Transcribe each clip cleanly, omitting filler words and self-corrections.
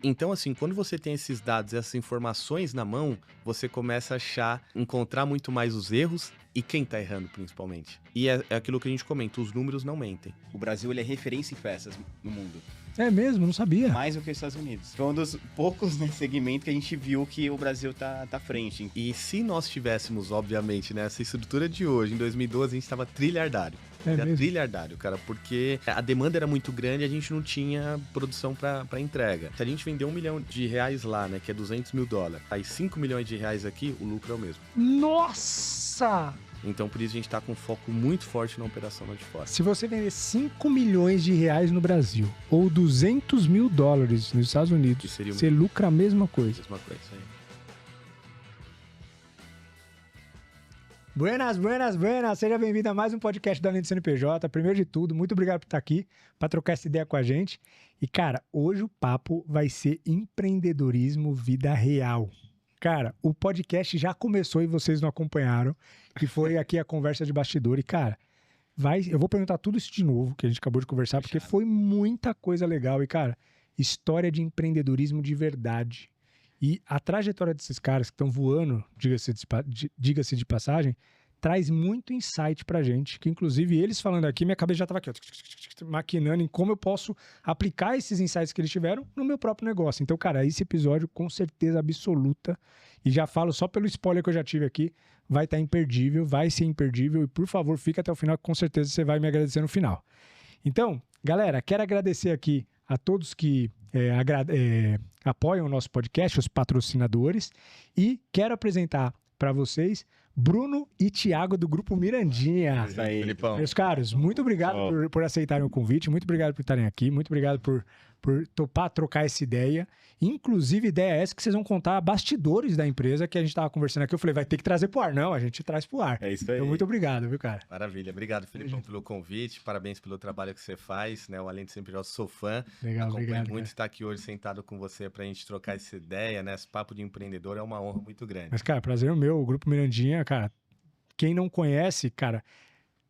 Então, assim, quando você tem esses dados, essas informações na mão, você começa a encontrar muito mais os erros e quem tá errando, principalmente. E é aquilo que a gente comenta, os números não mentem. O Brasil, ele é referência em festas no mundo. É mesmo? Não sabia. Mais do que os Estados Unidos. Foi um dos poucos, né, segmentos que a gente viu que o Brasil tá à frente. E se nós tivéssemos, obviamente, né, essa estrutura de hoje, em 2012, a gente tava trilhardário. Era trilhardário, cara, porque a demanda era muito grande e a gente não tinha produção pra entrega. Se a gente vender R$1 milhão lá, né, que é $200 mil, aí R$5 milhões aqui, o lucro é o mesmo. Nossa! Então, por isso, a gente tá com um foco muito forte na operação lá de fora. Se você vender R$5 milhões no Brasil ou $200 mil nos Estados Unidos, você lucra a mesma coisa. Mesma coisa, isso aí. Buenas, buenas, buenas! Seja bem-vindo a mais um podcast da Além do CNPJ. Primeiro de tudo, muito obrigado por estar aqui, para trocar essa ideia com a gente. E, cara, hoje o papo vai ser empreendedorismo vida real. Cara, o podcast já começou e vocês não acompanharam, que foi aqui a conversa de bastidor. E, cara, eu vou perguntar tudo isso de novo, que a gente acabou de conversar, porque foi muita coisa legal. E, cara, história de empreendedorismo de verdade. E a trajetória desses caras que estão voando, diga-se de passagem, traz muito insight pra gente, que inclusive eles falando aqui, minha cabeça já estava aqui, ó, maquinando em como eu posso aplicar esses insights que eles tiveram no meu próprio negócio. Então, cara, esse episódio, com certeza absoluta, e já falo só pelo spoiler que eu já tive aqui, vai estar imperdível, vai ser imperdível, e por favor, fica até o final, que com certeza você vai me agradecer no final. Então, galera, quero agradecer aqui a todos que apoiam o nosso podcast, os patrocinadores, e quero apresentar para vocês Bruno e Thiago do Grupo Mirandinha. Isso aí, Felipão. Meus caros, muito obrigado por aceitarem o convite, muito obrigado por estarem aqui, muito obrigado por topar trocar essa ideia. Inclusive, ideia é essa que vocês vão contar bastidores da empresa que a gente estava conversando aqui. Eu falei, vai ter que trazer pro ar. Não, a gente traz pro ar. É isso aí. Então, muito obrigado, viu, cara? Maravilha. Obrigado, Felipão, pelo convite. Parabéns pelo trabalho que você faz, né? O Além de Sempre eu sou fã. Legal, Acompanho obrigado. muito estar aqui hoje sentado com você pra gente trocar essa ideia, né? Esse papo de empreendedor é uma honra muito grande. Mas, cara, prazer é meu. O Grupo Mirandinha, cara, quem não conhece, cara,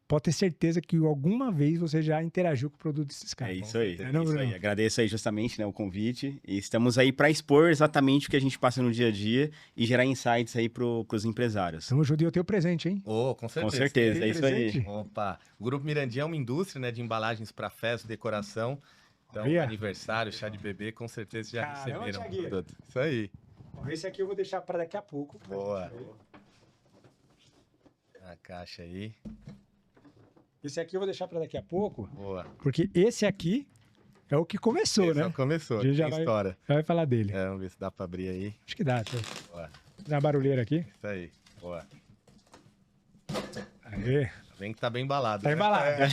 pode ter certeza que alguma vez você já interagiu com o produto desses caras. É isso aí. Não, isso Bruno? aí. Agradeço aí justamente, né, o convite. E estamos aí para expor exatamente o que a gente passa no dia a dia e gerar insights aí pros empresários. Então, hoje eu tenho presente, hein? Oh, com certeza. Com certeza, é Tem isso presente? aí. Opa, o Grupo Mirandinha é uma indústria, né, de embalagens para festa, decoração. Então, Olha. aniversário, chá de bebê, com certeza já Caramba, receberam o Thiaguinho. produto. Isso aí. Esse aqui eu vou deixar para daqui a pouco. Boa. A caixa aí. Esse aqui eu vou deixar para daqui a pouco, Boa. porque esse aqui é o que começou, Esse né? só começou, A gente tem história. Já vai falar dele. É, vamos ver se dá para abrir aí. Acho que dá. Deixa eu Boa. fazer uma barulheira aqui. Isso aí. Boa. Aê. Vem que tá bem embalado. Tá né? embalado.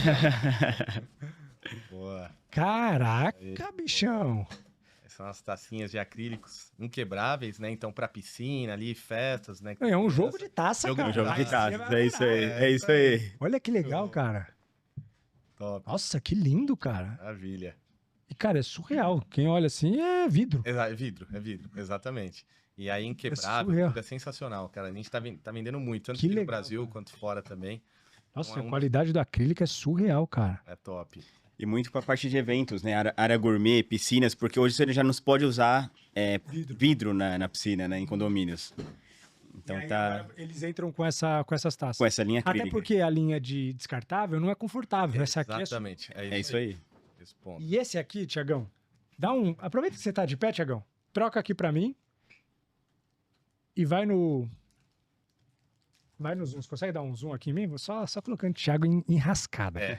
Boa. Caraca, bichão. São as tacinhas de acrílicos inquebráveis, né? Então, pra piscina ali, festas, né? É um jogo de taça, Jogo cara. de jogo de taça, Vai é isso aí, adorar. é isso aí. Olha que legal, cara. Top. Nossa, que lindo, cara. Maravilha. E, cara, é surreal. Quem olha assim é vidro. É vidro, exatamente. E aí, inquebrável, surreal. tudo é sensacional, cara. A gente tá vendendo muito, tanto Que aqui no legal, Brasil cara. quanto fora também. Nossa, É um- a qualidade do acrílico é surreal, cara. É top. E muito para a parte de eventos, né? Área gourmet, piscinas, porque hoje você já não pode usar vidro na piscina, né? Em condomínios. Então E aí, tá agora, eles entram com essas taças. com essa linha Até acrílica. porque a linha de descartável não é confortável. Essa aqui Exatamente. É isso aí. Esse ponto. E esse aqui, Tiagão, aproveita que você tá de pé, Tiagão. Troca aqui pra mim. E vai no zoom. Você consegue dar um zoom aqui em mim? Vou só colocando Thiago em enrascada. É.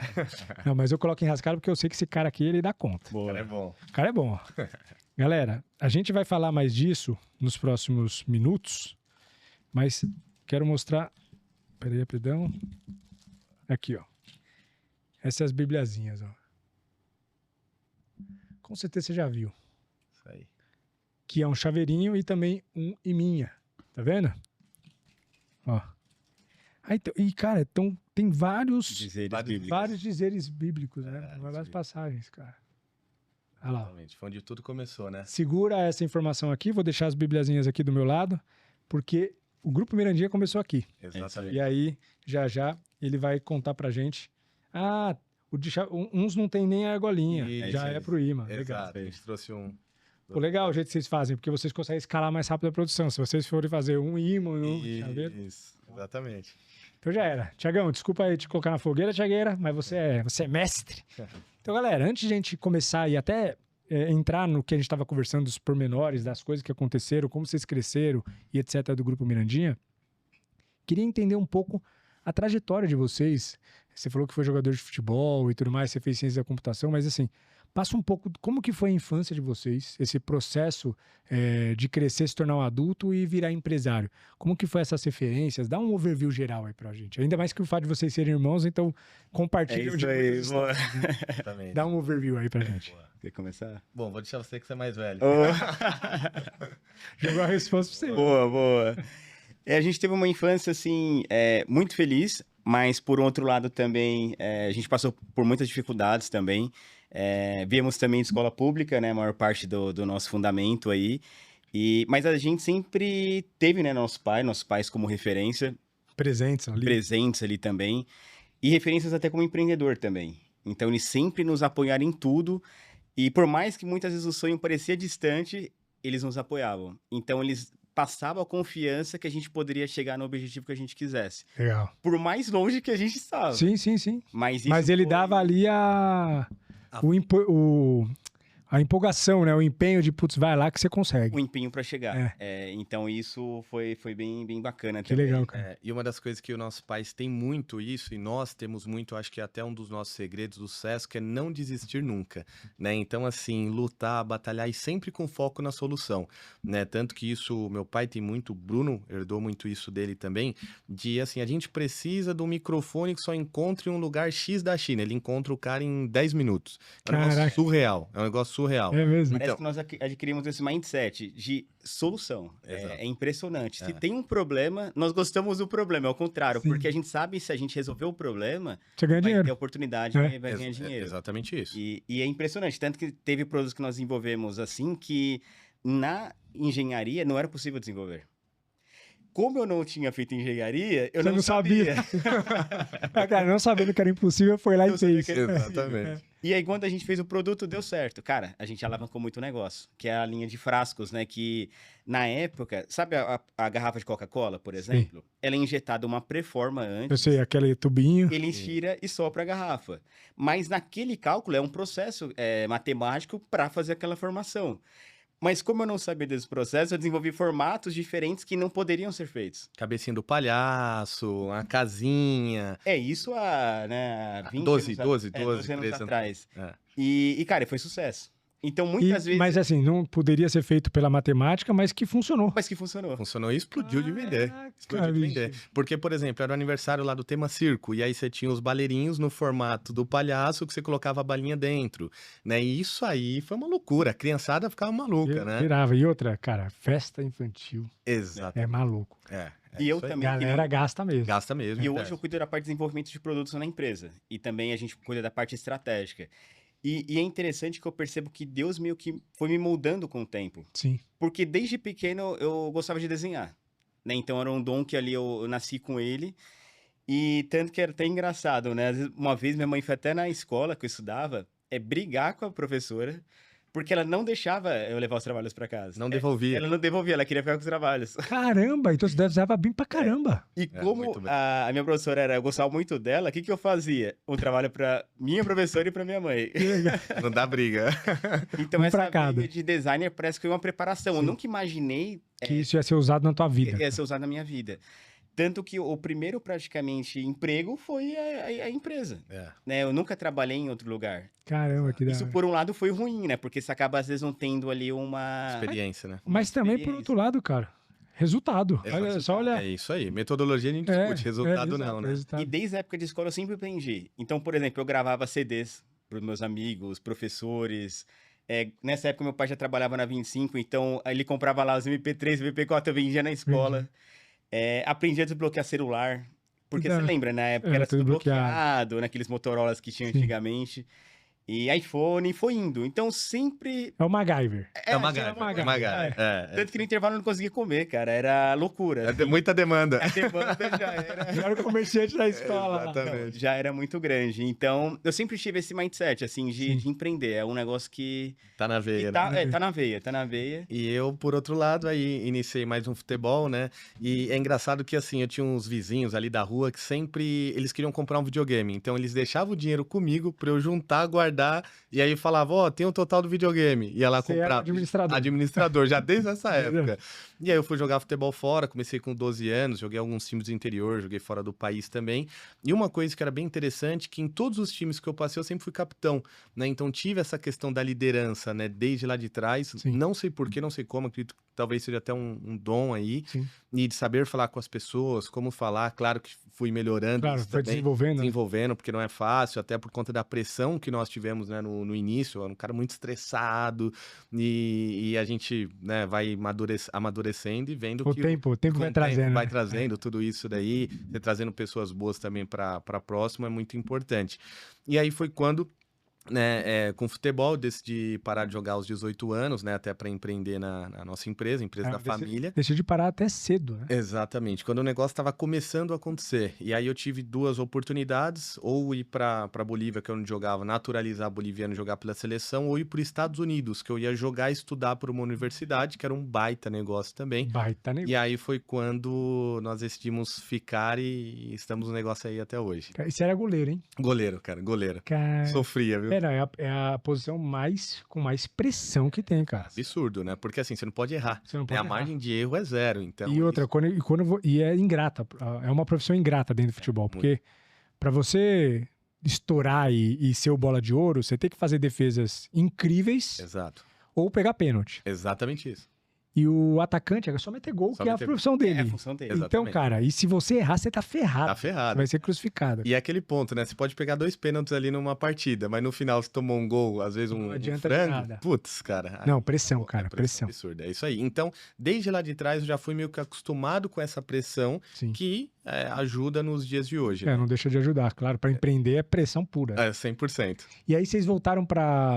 Não, mas eu coloco enrascada porque eu sei que esse cara aqui, ele dá conta. Boa. Cara, é bom. O cara é bom. Galera, a gente vai falar mais disso nos próximos minutos, mas quero mostrar... Peraí, perdão. Aqui, ó. Essas são as bibliazinhas, ó. Com certeza você já viu. Isso aí. Que é um chaveirinho e também um iminha. Tá vendo? Ó. E, cara, tem vários dizeres bíblicos, né? Várias passagens, cara. Olha lá. Exatamente. Foi onde tudo começou, né? Segura essa informação aqui, vou deixar as bibliazinhas aqui do meu lado, porque o Grupo Mirandinha começou aqui. Exatamente. E aí, já ele vai contar pra gente. Uns não tem nem a argolinha, Isso, já é pro imã. Legal. Exato. A gente trouxe Pô, legal o jeito que vocês fazem, porque vocês conseguem escalar mais rápido a produção. Se vocês forem fazer um ímã e um chaveiro... Isso, exatamente. Então já era. Tiagão, desculpa aí te colocar na fogueira, Tiagueira, mas você é mestre. Então, galera, antes de a gente começar e até entrar no que a gente estava conversando, dos pormenores, das coisas que aconteceram, como vocês cresceram e etc. do Grupo Mirandinha, queria entender um pouco a trajetória de vocês. Você falou que foi jogador de futebol e tudo mais, você fez ciência da computação, mas assim, passa um pouco como que foi a infância de vocês, esse processo de crescer, se tornar um adulto e virar empresário. Como que foi essas referências? Dá um overview geral aí pra gente. Ainda mais que o fato de vocês serem irmãos, então compartilha. É isso aí, boa. Dá um overview aí pra gente. Boa. Quer começar? Bom, vou deixar você que você é mais velho. Jogou a resposta pra você. Boa, boa. A gente teve uma infância, assim, muito feliz, mas por outro lado também, a gente passou por muitas dificuldades também. Viemos também de escola pública, né, a maior parte do nosso fundamento aí. Mas a gente sempre teve, né, nossos pais como referência. Presentes ali também. E referências até como empreendedor também. Então, eles sempre nos apoiaram em tudo. E por mais que muitas vezes o sonho parecia distante, eles nos apoiavam. Então, eles passavam a confiança que a gente poderia chegar no objetivo que a gente quisesse. Legal. Por mais longe que a gente estava. Sim. Mas ele dava ali a empolgação, né? O empenho de, putz, vai lá que você consegue. O empenho para chegar. Então, isso foi bem bacana também. Que legal, cara. E uma das coisas que os nossos pais têm muito isso, e nós temos muito, acho que até um dos nossos segredos do sucesso, que é não desistir nunca, né? Então, assim, lutar, batalhar e sempre com foco na solução, né? Tanto que isso, meu pai tem muito, o Bruno herdou muito isso dele também, de, assim, a gente precisa de um microfone que só encontre em um lugar X da China. Ele encontra o cara em 10 minutos. É um negócio surreal. É um negócio surreal. É mesmo. Parece que nós adquirimos esse mindset de solução. É impressionante. Se tem um problema, nós gostamos do problema. É o contrário, porque a gente sabe se a gente resolver o problema, você ganha vai dinheiro. ter oportunidade e vai ganhar dinheiro. Exatamente isso. E é impressionante. Tanto que teve produtos que nós desenvolvemos assim que na engenharia não era possível desenvolver. Como eu não tinha feito engenharia, eu não sabia. Cara, não sabendo que era impossível, foi lá e fez. Exatamente. E aí, quando a gente fez o produto, deu certo. Cara, a gente alavancou muito o negócio, que é a linha de frascos, né? Que, na época, sabe a garrafa de Coca-Cola, por exemplo? Sim. Ela é injetada uma pré-forma antes. Eu sei, aquele tubinho. Ele tira e sopra a garrafa. Mas naquele cálculo é um processo matemático para fazer aquela formação. Mas como eu não sabia desse processo, eu desenvolvi formatos diferentes que não poderiam ser feitos. Cabecinha do palhaço, a casinha. Isso há 20 12 anos atrás. E, cara, foi sucesso. Então, muitas vezes... Mas assim, não poderia ser feito pela matemática, mas que funcionou. Funcionou e explodiu de vender. Explodiu de vender. Porque, por exemplo, era o aniversário lá do Tema Circo, e aí você tinha os baleirinhos no formato do palhaço que você colocava a balinha dentro, né? E isso aí foi uma loucura. A criançada ficava maluca, né? Virava. E outra, cara, festa infantil. Exato. É maluco. E eu também. Galera gasta mesmo. Gasta mesmo. E hoje eu cuido da parte de desenvolvimento de produtos na empresa. E também a gente cuida da parte estratégica. E é interessante que eu percebo que Deus meio que foi me moldando com o tempo. Sim. Porque desde pequeno eu gostava de desenhar, né? Então era um dom que ali eu nasci com ele. E tanto que era até engraçado, né? Uma vez minha mãe foi até na escola que eu estudava, brigar com a professora, porque ela não deixava eu levar os trabalhos para casa. Não devolvia. Ela não devolvia, ela queria ficar com os trabalhos. Caramba, então você dava bem pra caramba. E como a minha professora eu gostava muito dela, o que eu fazia? Um trabalho para minha professora e para minha mãe. Não dá briga. Então essa vida de designer parece que foi uma preparação. Sim. Eu nunca imaginei... que isso ia ser usado na tua vida. Ia ser usado na minha vida. Tanto que o primeiro, praticamente, emprego foi a empresa. Né? Eu nunca trabalhei em outro lugar. Caramba, que da hora. Isso, por um lado, foi ruim, né? Porque você acaba, às vezes, não tendo ali uma... experiência, né? Mas também, por outro lado, cara, resultado. Só olhar. É isso aí. Metodologia a gente discute, resultado não, né? E desde a época de escola eu sempre aprendi. Então, por exemplo, eu gravava CDs para os meus amigos, professores... nessa época, meu pai já trabalhava na 25, então ele comprava lá os MP3, MP4, eu vendia na escola. Aprendi a desbloquear celular, porque você lembra, na época era tudo bloqueado, naqueles Motorolas que tinha antigamente. e iPhone, e foi indo. Então, sempre... É o MacGyver. É o MacGyver. Tanto que no intervalo eu não conseguia comer, cara. Era loucura. Muita demanda. A demanda já era... Já era o comerciante da escola. Exatamente. Não, já era muito grande. Então, eu sempre tive esse mindset, assim, de empreender. É um negócio que... Tá na veia, tá na veia, tá na veia. E eu, por outro lado, aí iniciei mais um futebol, né? E é engraçado que, assim, eu tinha uns vizinhos ali da rua que sempre... Eles queriam comprar um videogame. Então, eles deixavam o dinheiro comigo pra eu juntar, guardar. E aí falava, tem um total do videogame. Ia lá comprar. Administrador, já desde essa época. E aí eu fui jogar futebol fora, comecei com 12 anos, joguei alguns times do interior, joguei fora do país também. E uma coisa que era bem interessante, que em todos os times que eu passei, eu sempre fui capitão, né? Então tive essa questão da liderança, né? Desde lá de trás. Sim. Não sei porquê, não sei como, acredito que talvez seja até um dom aí. Sim. E de saber falar com as pessoas, como falar. Claro que fui melhorando. Claro, foi também, desenvolvendo, porque não é fácil, até por conta da pressão que nós tivemos, né, no início. Um cara muito estressado e a gente, né, vai amadurecendo e vendo que o tempo vai trazendo. Vai trazendo tudo isso daí, trazendo pessoas boas também para próxima é muito importante. E aí foi quando, né, com futebol, decidi parar de jogar aos 18 anos, né, até para empreender na nossa empresa da família. Deixei de parar até cedo, né? Exatamente, quando o negócio estava começando a acontecer. E aí eu tive duas oportunidades, ou ir para Bolívia, que eu não jogava, naturalizar boliviano, jogar pela seleção, ou ir para os Estados Unidos, que eu ia jogar e estudar por uma universidade, que era um baita negócio também. Baita negócio. E aí foi quando nós decidimos ficar e estamos no negócio aí até hoje. E você era goleiro, hein? Goleiro. Sofria, viu? É a posição com mais pressão que tem, cara. Absurdo, né? Porque assim, você não pode errar. Você não pode a margem de erro é zero. Então, e outra, e é ingrata. É uma profissão ingrata dentro do futebol. Porque pra você estourar e ser o bola de ouro, você tem que fazer defesas incríveis. Exato. Ou pegar pênalti. Exatamente isso. E o atacante é só meter gol, que é a profissão dele. É a função dele. Então, cara, e se você errar, você tá ferrado. Tá ferrado. Você vai ser crucificado. E é aquele ponto, né? Você pode pegar 2 pênaltis ali numa partida, mas no final você tomou um gol, às vezes Não um adianta frango. nada. Putz, cara. Não, pressão, cara, pressão. Absurda. É isso aí. Então, desde lá de trás, eu já fui meio que acostumado com essa pressão. Sim. Que ajuda nos dias de hoje. Não deixa de ajudar, claro. Para empreender é pressão pura. 100%. E aí vocês voltaram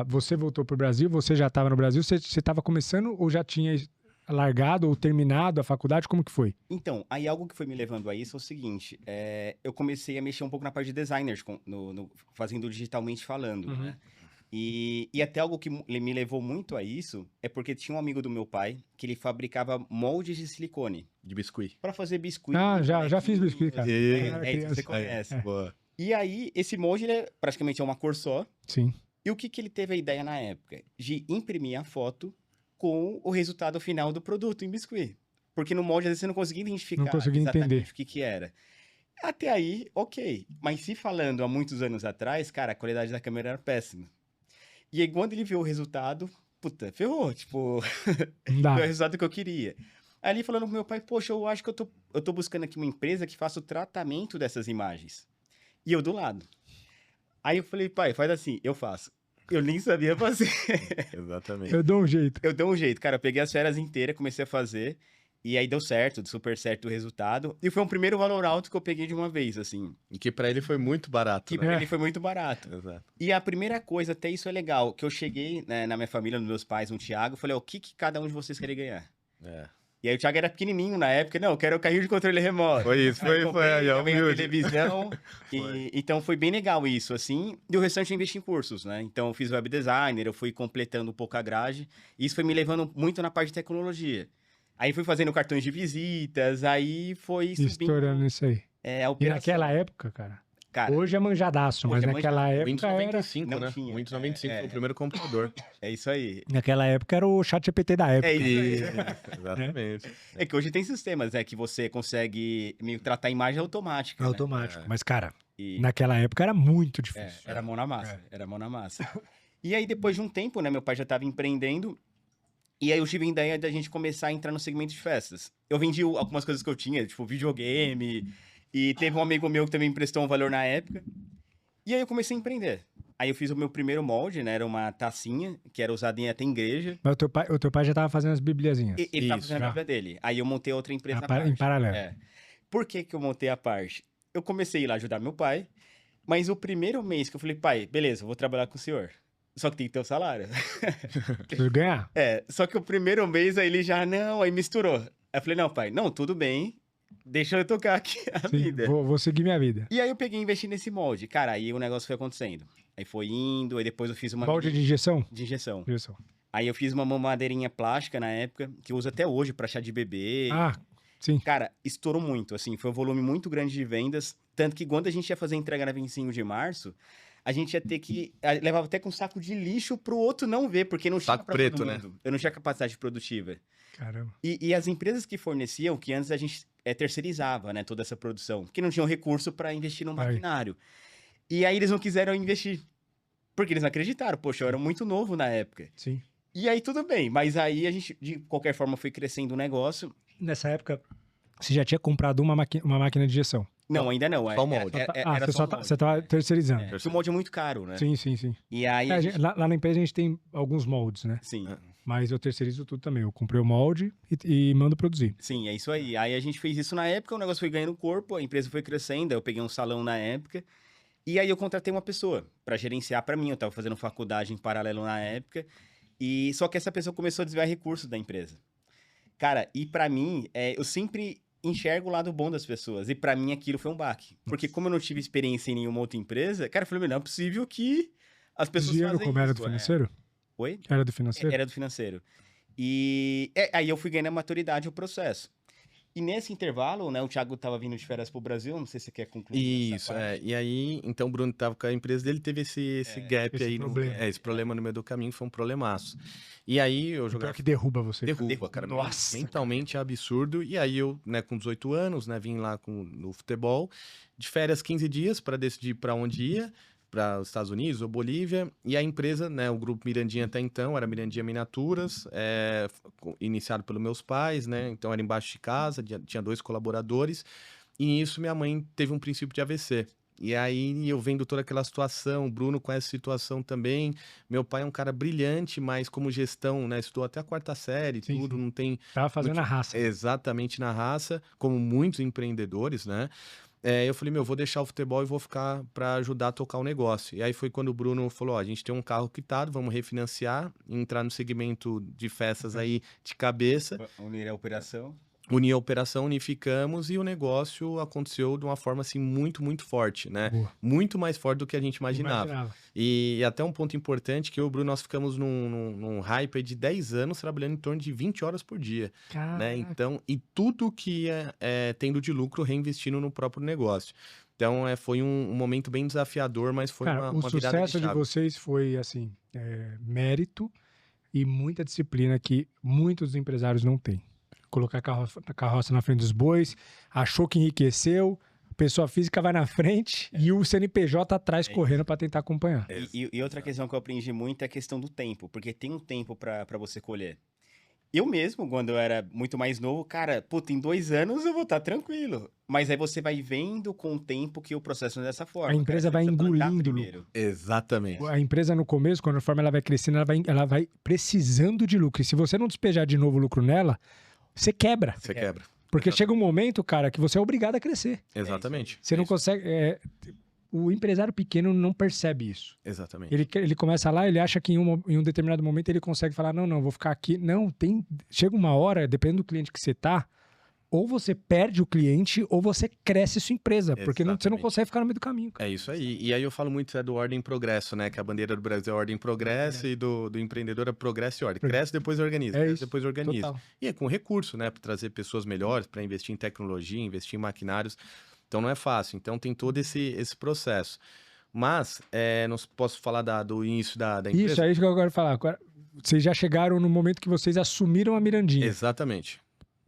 Você voltou pro Brasil, você já estava no Brasil, você estava começando ou já tinha largado ou terminado a faculdade? Como que foi? Então, aí algo que foi me levando a isso é o seguinte, eu comecei a mexer um pouco na parte de designers, fazendo digitalmente falando, né? E até algo que me levou muito a isso é porque tinha um amigo do meu pai que ele fabricava moldes de silicone. De biscuit. Para fazer biscuit. Já fiz biscuit, cara. Isso você conhece. Boa. E aí, esse molde, ele praticamente é uma cor só. Sim. E o que ele teve a ideia na época? De imprimir a foto com o resultado final do produto em biscuit. Porque no molde, às vezes, você não conseguia identificar exatamente o que era. Até aí, ok. Mas se falando há muitos anos atrás, cara, a qualidade da câmera era péssima. E aí, quando ele viu o resultado, puta, ferrou. Tipo, foi o resultado que eu queria. Aí ele falando pro meu pai, poxa, eu acho que eu tô buscando aqui uma empresa que faça o tratamento dessas imagens. E eu do lado. Aí eu falei, pai, faz assim, eu faço. Eu nem sabia fazer. Exatamente. Eu dou um jeito. Cara, eu peguei as férias inteiras, comecei a fazer, e aí deu certo, super certo o resultado. E foi um primeiro valor alto que eu peguei de uma vez, assim. E que pra ele foi muito barato. Pra ele foi muito barato. Exato. E a primeira coisa, até isso é legal, que eu cheguei, né, na minha família, nos meus pais, no Thiago, falei, o que cada um de vocês querem ganhar? E aí o Thiago era pequenininho na época, não, eu quero o carrinho de controle remoto. Foi isso, foi a televisão. Então foi bem legal isso, assim. E o restante eu investi em cursos, né? Então eu fiz web designer, eu fui completando um pouco a grade. E isso foi me levando muito na parte de tecnologia. Aí fui fazendo cartões de visitas, aí foi subindo. Estourando isso aí. E naquela época, cara, hoje é manjadaço, mas naquela época Windows 95, era... né? Tinha. Windows 95 foi o primeiro computador. É isso aí. Naquela época era o ChatGPT da época. É isso aí. Exatamente. É que hoje tem sistemas, né? Que você consegue meio tratar a imagem automática. Automático. Mas, cara, naquela época era muito difícil. Era mão na massa. Era mão na massa. E aí, depois de um tempo, né? Meu pai já estava empreendendo. E aí eu tive a ideia da gente começar a entrar no segmento de festas. Eu vendi algumas coisas que eu tinha, tipo videogame. E teve um amigo meu que também emprestou um valor na época. E aí eu comecei a empreender. Aí eu fiz o meu primeiro molde, né? Era uma tacinha, que era usada até em igreja. Mas o teu pai já tava fazendo as bibliazinhas. Ele tava fazendo a bíblia dele. Aí eu montei outra empresa em paralelo. Por que eu montei a parte? Eu comecei a ir lá ajudar meu pai, Mas o primeiro mês que eu falei, pai, beleza, eu vou trabalhar com o senhor. Só que tem que ter o salário. Você ganhar? Só que o primeiro mês aí ele já, não, aí misturou. Aí eu falei, não, pai, não, tudo bem, deixa eu tocar aqui a vida. Vou seguir minha vida. E aí eu peguei e investi nesse molde. Cara, aí o negócio foi acontecendo. Aí foi indo, aí depois eu fiz uma... Molde de injeção? De injeção. Injeção. Aí eu fiz uma mamadeirinha plástica na época, que eu uso até hoje pra chá de bebê. Ah, sim. Cara, estourou muito, assim, foi um volume muito grande de vendas, tanto que quando a gente ia fazer a entrega na 25 de março, a gente ia ter que... levava até com um saco de lixo pro outro não ver, porque não tinha saco preto, né? Eu não tinha capacidade produtiva. Caramba. E as empresas que forneciam, que antes a gente terceirizava, né, toda essa produção, que não tinham recurso para investir no maquinário. E aí eles não quiseram investir, porque eles não acreditaram. Poxa, eu era muito novo na época. Sim. E aí tudo bem, mas aí a gente, de qualquer forma, foi crescendo o negócio. Nessa época, você já tinha comprado uma máquina de injeção? Não, ainda não. Só o molde. Era você só o molde. Você estava terceirizando. Porque o molde é muito caro, né? Sim, sim, sim. E aí... Lá na empresa a gente tem alguns moldes, né? Sim. Mas eu terceirizo tudo também. Eu comprei o molde e mando produzir. Sim, é isso aí. Aí a gente fez isso na época, o negócio foi ganhando corpo, a empresa foi crescendo, eu peguei um salão na época. E aí eu contratei uma pessoa para gerenciar para mim. Eu estava fazendo faculdade em paralelo na época. E só que essa pessoa começou a desviar recursos da empresa. Cara, e para mim, eu sempre enxergo o lado bom das pessoas. E para mim aquilo foi um baque. Porque como eu não tive experiência em nenhuma outra empresa, cara, eu falei, não é possível que as pessoas Dinheiro fazem como isso. Era do financeiro? Oi? Era do financeiro? Era do financeiro. E aí eu fui ganhando a maturidade o processo. E nesse intervalo, né, o Thiago estava vindo de férias pro Brasil, não sei se você quer concluir. Isso, E aí, então o Bruno tava com a empresa dele, teve esse gap esse aí. problema. Esse problema no meio do caminho, foi um problemaço. E aí eu jogava... Pior que derruba você. Derruba, cara. Nossa, mentalmente é absurdo. E aí eu, né, com 18 anos, né, vim lá no futebol, de férias 15 dias para decidir para onde ia, para os Estados Unidos ou Bolívia, e a empresa, né, o grupo Mirandinha até então, era Mirandinha Miniaturas, iniciado pelos meus pais, né, então era embaixo de casa, tinha 2 colaboradores, e nisso minha mãe teve um princípio de AVC. E aí eu vendo toda aquela situação, o Bruno com essa situação também, meu pai é um cara brilhante, mas como gestão, né, estudou até a 4ª série, sim, tudo, sim. não tem... Tava fazendo a raça. Exatamente na raça, como muitos empreendedores, né? Eu falei, vou deixar o futebol e vou ficar para ajudar a tocar o negócio. E aí foi quando o Bruno falou, a gente tem um carro quitado, vamos refinanciar, entrar no segmento de festas aí de cabeça. Unir a operação. Unir a operação, unificamos e o negócio aconteceu de uma forma assim muito, muito forte, né? Boa. Muito mais forte do que a gente imaginava. E até um ponto importante que eu e o Bruno, nós ficamos num hype aí de 10 anos trabalhando em torno de 20 horas por dia. Né? Então, e tudo que ia tendo de lucro reinvestindo no próprio negócio. Então, foi um momento bem desafiador, mas foi uma virada de chave. O sucesso de vocês foi, assim, mérito e muita disciplina que muitos empresários não têm. Colocar a carroça na frente dos bois, achou que enriqueceu, a pessoa física vai na frente e o CNPJ atrás correndo para tentar acompanhar. E outra questão que eu aprendi muito é a questão do tempo, porque tem um tempo para você colher. Eu mesmo, quando eu era muito mais novo, cara, puta, em 2 anos eu vou estar tranquilo. Mas aí você vai vendo com o tempo que o processo não é dessa forma. A empresa vai engolindo. Exatamente. A empresa no começo, conforme ela vai crescendo, ela vai precisando de lucro. E se você não despejar de novo lucro nela, você quebra. Você quebra. Porque chega um momento, cara, que você é obrigado a crescer. Exatamente. Você não consegue... O empresário pequeno não percebe isso. Exatamente. Ele começa lá, ele acha que em um determinado momento ele consegue falar, não, vou ficar aqui. Não, chega uma hora, dependendo do cliente que você tá, ou você perde o cliente ou você cresce sua empresa. Porque você não consegue ficar no meio do caminho. Cara. É isso aí. E aí eu falo muito do ordem e progresso, né? Que a bandeira do Brasil é ordem e progresso e do empreendedor é progresso e ordem. Cresce, depois organiza. Cresce, depois organiza. Total. E é com recurso, né? Para trazer pessoas melhores, para investir em tecnologia, investir em maquinários. Então não é fácil. Então tem todo esse processo. Mas, não posso falar do início da empresa? Isso, é isso que eu quero falar. Agora, vocês já chegaram no momento que vocês assumiram a Mirandinha. Exatamente.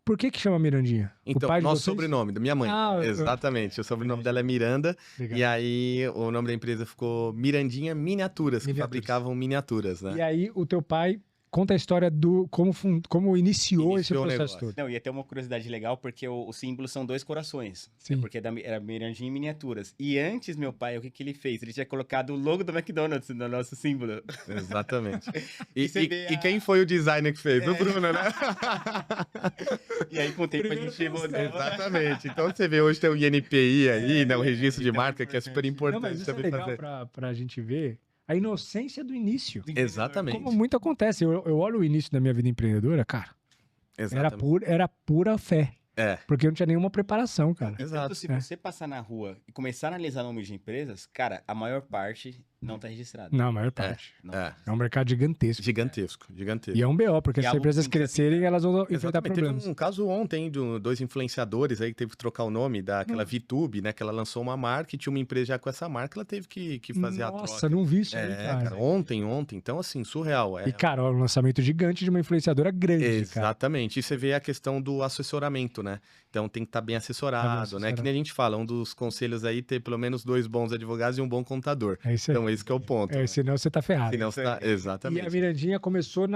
Por que chama Mirandinha? Então, o pai de nosso vocês? sobrenome, da minha mãe. Exatamente. O sobrenome dela é Miranda. Legal. E aí o nome da empresa ficou Mirandinha Miniaturas, que fabricavam miniaturas, né? E aí o teu pai conta a história do como iniciou esse processo todo. Não, ia ter uma curiosidade legal, porque o símbolo são 2 corações. Sim. Porque era Mirandinha em miniaturas. E antes, meu pai, o que ele fez? Ele tinha colocado o logo do McDonald's no nosso símbolo. Exatamente. E quem foi o designer que fez? O Bruno, né? E aí, com o tempo, a gente mudou. Exatamente. Então, você vê, hoje tem o INPI aí, né? O registro de marca, que é super importante. Não, mas isso é legal pra gente ver a inocência do início. Exatamente. Como muito acontece. Eu olho o início da minha vida empreendedora, cara. Era pura fé. Porque eu não tinha nenhuma preparação, cara. Exato. Se você passar na rua e começar a analisar nomes de empresas, cara, a maior parte não tá registrada. Não, a maior parte. É um mercado gigantesco. Gigantesco. E é um BO, porque se as empresas crescerem, elas vão enfrentar problemas. Teve um caso ontem de 2 influenciadores aí que teve que trocar o nome daquela VTube, né? Que ela lançou uma marca e tinha uma empresa já com essa marca, ela teve que fazer a troca. Nossa, não vi isso aí, cara. Ontem. Então, assim, surreal. E, cara, um lançamento gigante de uma influenciadora grande, Exatamente. E você vê a questão do assessoramento, né? Então tem que estar bem assessorado, né? Que nem a gente fala, um dos conselhos aí ter pelo menos 2 bons advogados e um bom contador. É isso aí. Então esse que é o ponto. Né? Senão você tá ferrado. Exatamente. E a Mirandinha começou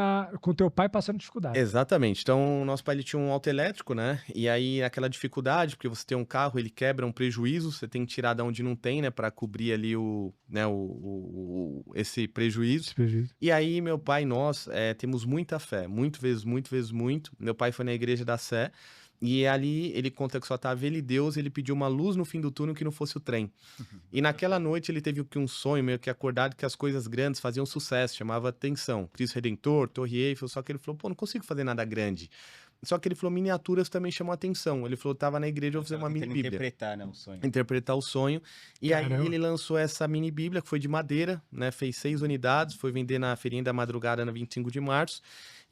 com teu pai passando dificuldade. Exatamente. Então o nosso pai ele tinha um auto elétrico, né? E aí aquela dificuldade, porque você tem um carro, ele quebra um prejuízo, você tem que tirar da onde não tem, né? Para cobrir ali esse prejuízo. E aí meu pai, nós temos muita fé, muito. Meu pai foi na igreja da Sé. E ali ele conta que só estava ele e Deus, ele pediu uma luz no fim do túnel que não fosse o trem. E naquela noite ele teve um sonho meio que acordado que as coisas grandes faziam sucesso, chamava atenção. Cristo Redentor, Torre Eiffel, só que ele falou, pô, não consigo fazer nada grande. Só que ele falou, miniaturas também chamam atenção. Ele falou, tava na igreja, eu vou fazer uma mini bíblia. Interpretar, né, o sonho. Interpretar o sonho. E Caramba. aí ele lançou essa mini bíblia, que foi de madeira, né? Fez 6 unidades, foi vender na feirinha da madrugada na 25 de março.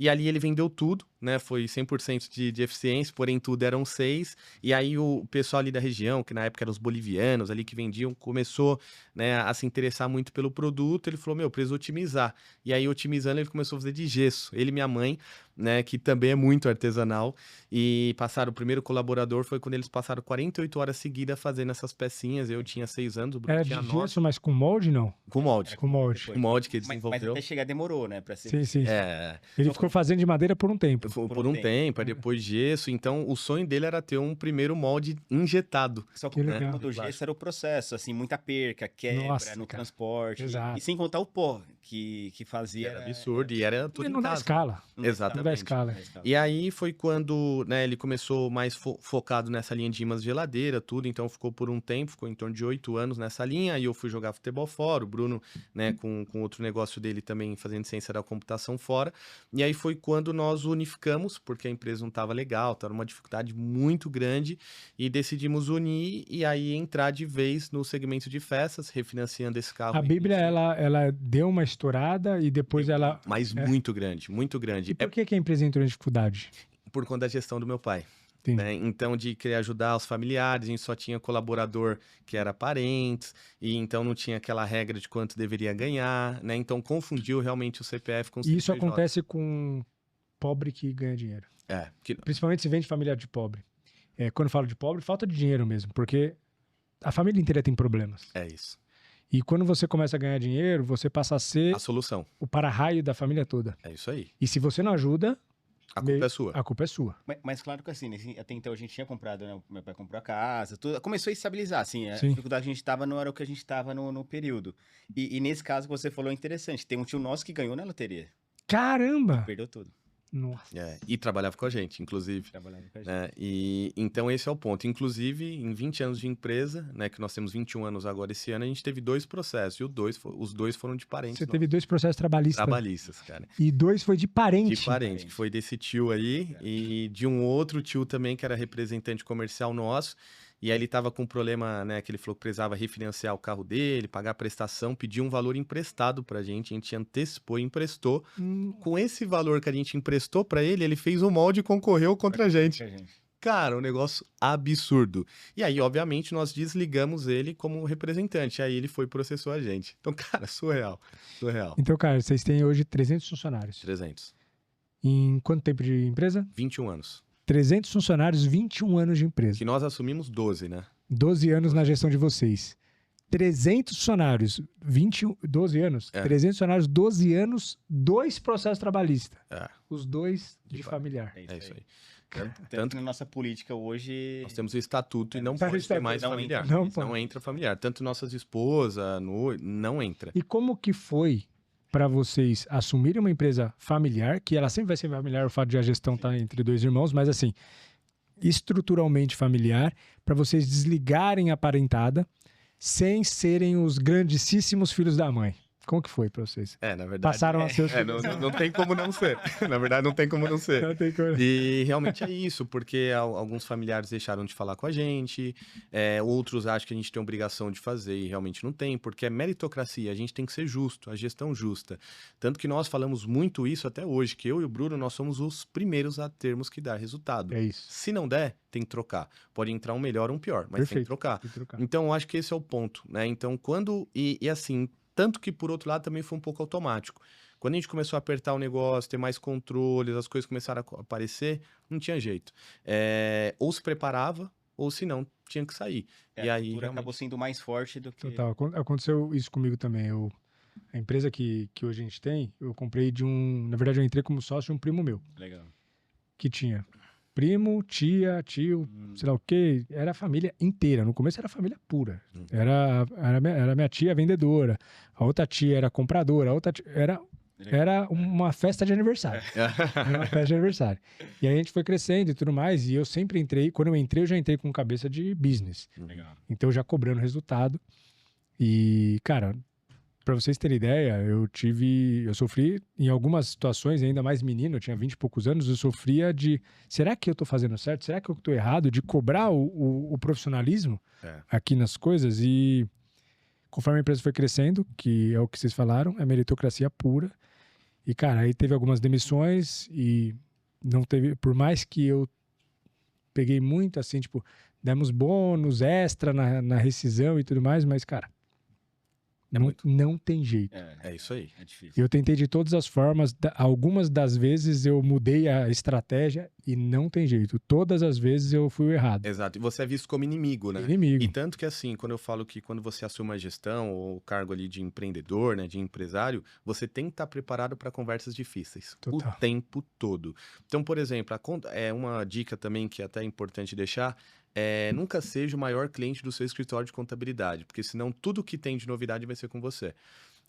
E ali ele vendeu tudo, né? Foi 100% de eficiência, porém tudo eram 6. E aí o pessoal ali da região, que na época eram os bolivianos ali que vendiam, começou, né, a se interessar muito pelo produto. Ele falou, preciso otimizar. E aí otimizando ele começou a fazer de gesso. Ele e minha mãe, né, que também é muito artesanal. E passaram, o primeiro colaborador foi quando eles passaram 48 horas seguidas fazendo essas pecinhas. Eu tinha 6 anos, o Bruno Era tinha de 9. gesso, mas com molde, não? Com molde. Com molde. Com molde que ele desenvolveu. Mas até chegar demorou, né? Pra ser... Sim. Ele ficou fazendo de madeira por um tempo. Por um tempo, aí depois gesso. Então, o sonho dele era ter um primeiro molde injetado. Só que o problema do gesso era o processo, assim, muita perca, quebra no transporte. Exato. E sem contar o pó que fazia. Era absurdo e era tudo não dá escala. Exatamente. Não dá escala. E aí foi quando, né, ele começou mais focado nessa linha de imãs de geladeira, tudo. Então, ficou por um tempo, ficou em torno de 8 anos nessa linha. Aí eu fui jogar futebol fora, o Bruno, né, com outro negócio dele também fazendo ciência da computação fora. E aí foi quando nós unificamos, porque a empresa não estava legal, estava uma dificuldade muito grande, e decidimos unir e aí entrar de vez no segmento de festas, refinanciando esse carro. A Bíblia, ela deu uma estourada e depois ela... Mas muito grande, muito grande. E por que a empresa entrou em dificuldade? Por conta da gestão do meu pai. Né? Então, de querer ajudar os familiares, a gente só tinha colaborador que era parentes, e então não tinha aquela regra de quanto deveria ganhar, né? Então, confundiu realmente o CPF com o CNPJ. Isso acontece com pobre que ganha dinheiro. Principalmente se vem de família de pobre. Quando eu falo de pobre, falta de dinheiro mesmo, porque a família inteira tem problemas. É isso. E quando você começa a ganhar dinheiro, você passa a ser... a solução. O para-raio da família toda. É isso aí. E se você não ajuda... A culpa é sua. A culpa é sua. Mas claro que assim, até então a gente tinha comprado, né? Meu pai comprou a casa, tudo. Começou a estabilizar, assim. A dificuldade que a gente tava não era o que a gente tava no período. E nesse caso que você falou é interessante. Tem um tio nosso que ganhou na loteria. Caramba! Perdeu tudo. Nossa. E trabalhava com a gente, inclusive. E então esse é o ponto. Inclusive, em 20 anos de empresa, né, que nós temos 21 anos agora esse ano, a gente teve 2 processos. E os dois foram de parentes. Você teve 2 processos trabalhistas. Trabalhistas, cara. E 2 foi de parente. De parente, que foi desse tio aí. E de um outro tio também, que era representante comercial nosso. E aí ele tava com um problema, né, que ele falou que precisava refinanciar o carro dele, pagar a prestação, pediu um valor emprestado pra gente, a gente antecipou e emprestou. Com esse valor que a gente emprestou pra ele, ele fez o molde e concorreu contra a gente. Cara, um negócio absurdo. E aí, obviamente, nós desligamos ele como representante. Aí ele foi e processou a gente. Então, cara, surreal. Então, cara, vocês têm hoje 300 funcionários. 300. Em quanto tempo de empresa? 21 anos. 300 funcionários, 21 anos de empresa. Que nós assumimos 12, né? 12 anos na gestão de vocês. 300 funcionários, 12 anos, 300 funcionários, 12 anos, 2 processos trabalhistas. Os 2 de familiar. É isso aí. Tanto que na nossa política hoje... Nós temos o estatuto e não pode ter mais familiar. Não entra familiar. Tanto nossas esposas, não entra. E como que foi para vocês assumirem uma empresa familiar, que ela sempre vai ser familiar, o fato de a gestão estar entre 2 irmãos, mas assim, estruturalmente familiar, para vocês desligarem a parentada sem serem os grandíssimos filhos da mãe? Como que foi pra vocês? Na verdade... Passaram a ser os filhos. Não tem como não ser. Na verdade, não tem como não ser. Não tem como. E realmente é isso, porque alguns familiares deixaram de falar com a gente, outros acham que a gente tem obrigação de fazer e realmente não tem, porque é meritocracia, a gente tem que ser justo, a gestão justa. Tanto que nós falamos muito isso até hoje, que eu e o Bruno, nós somos os primeiros a termos que dar resultado. É isso. Se não der, tem que trocar. Pode entrar um melhor ou um pior, mas Perfeito. tem que trocar. Então, eu acho que esse é o ponto, né? Então, quando... E assim... Tanto que, por outro lado, também foi um pouco automático. Quando a gente começou a apertar o negócio, ter mais controles, as coisas começaram a aparecer, não tinha jeito. Ou se preparava, ou se não, tinha que sair. E aí realmente... acabou sendo mais forte do que... Total. Aconteceu isso comigo também. A empresa que hoje a gente tem, eu comprei de um... Na verdade, eu entrei como sócio de um primo meu. Legal. Que tinha primo, tia, tio, sei lá o quê. Era a família inteira. No começo era a família pura. Era minha tia vendedora. A outra tia era compradora. A outra tia era uma festa de aniversário. Era uma festa de aniversário. E aí a gente foi crescendo e tudo mais. E eu sempre entrei... Quando eu entrei, eu já entrei com cabeça de business. Legal. Então, já cobrando resultado. E, cara... Pra vocês terem ideia, eu sofri em algumas situações, ainda mais menino, eu tinha 20 e poucos anos, eu sofria de, será que eu tô fazendo certo? Será que eu tô errado? De cobrar o profissionalismo aqui nas coisas. E conforme a empresa foi crescendo, que é o que vocês falaram, é meritocracia pura. E, cara, aí teve algumas demissões e não teve, por mais que eu peguei muito, assim, tipo, demos bônus extra na rescisão e tudo mais, mas, cara, não tem jeito. É isso aí. É difícil. Eu tentei de todas as formas. Algumas das vezes eu mudei a estratégia e não tem jeito. Todas as vezes eu fui o errado. Exato. E você é visto como inimigo, né? Inimigo. E tanto que assim, quando eu falo que quando você assume uma gestão ou o cargo ali de empreendedor, né, de empresário, você tem que estar preparado para conversas difíceis. Total. O tempo todo. Então, por exemplo, uma dica também que é até importante deixar... nunca seja o maior cliente do seu escritório de contabilidade, porque senão tudo que tem de novidade vai ser com você.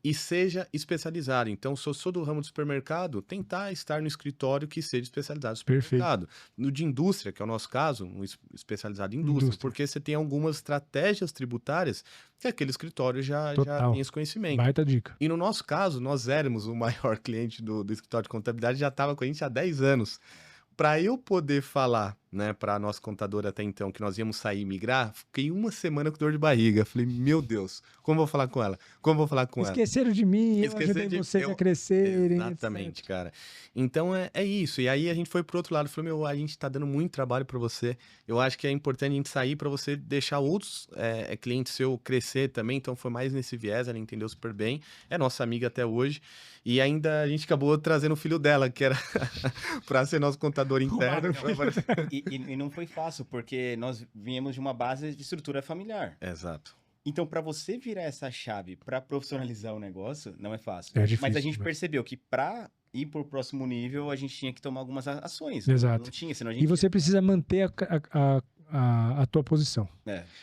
E seja especializado. Então, se eu sou do ramo do supermercado, tentar estar no escritório que seja especializado no supermercado. Perfeito. No de indústria, que é o nosso caso, um especializado em indústria, porque você tem algumas estratégias tributárias que aquele escritório já tem esse conhecimento. Baita dica. E no nosso caso, nós éramos o maior cliente do escritório de contabilidade, já estava com a gente há 10 anos. Para eu poder falar, né, para a nossa contadora até então, que nós íamos sair e migrar, fiquei uma semana com dor de barriga. Falei, meu Deus, como vou falar com ela? Como vou falar com ela? Esqueceram de mim, eu ajudei vocês a crescerem. Exatamente, etc. Cara. Então é isso. E aí a gente foi pro outro lado, falou, a gente tá dando muito trabalho para você. Eu acho que é importante a gente sair para você deixar outros clientes seu crescer também. Então foi mais nesse viés, ela entendeu super bem. É nossa amiga até hoje. E ainda a gente acabou trazendo o filho dela, que era para ser nosso contador interno. E não foi fácil, porque nós viemos de uma base de estrutura familiar. Exato. Então, para você virar essa chave para profissionalizar o negócio, não é fácil. É difícil, mas a gente percebeu que para ir para o próximo nível, a gente tinha que tomar algumas ações. Exato. Não tinha, senão a gente... E você precisa manter a tua posição.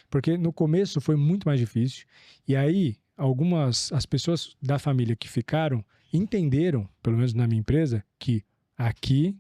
Porque no começo foi muito mais difícil. E aí, as pessoas da família que ficaram entenderam, pelo menos na minha empresa, que aqui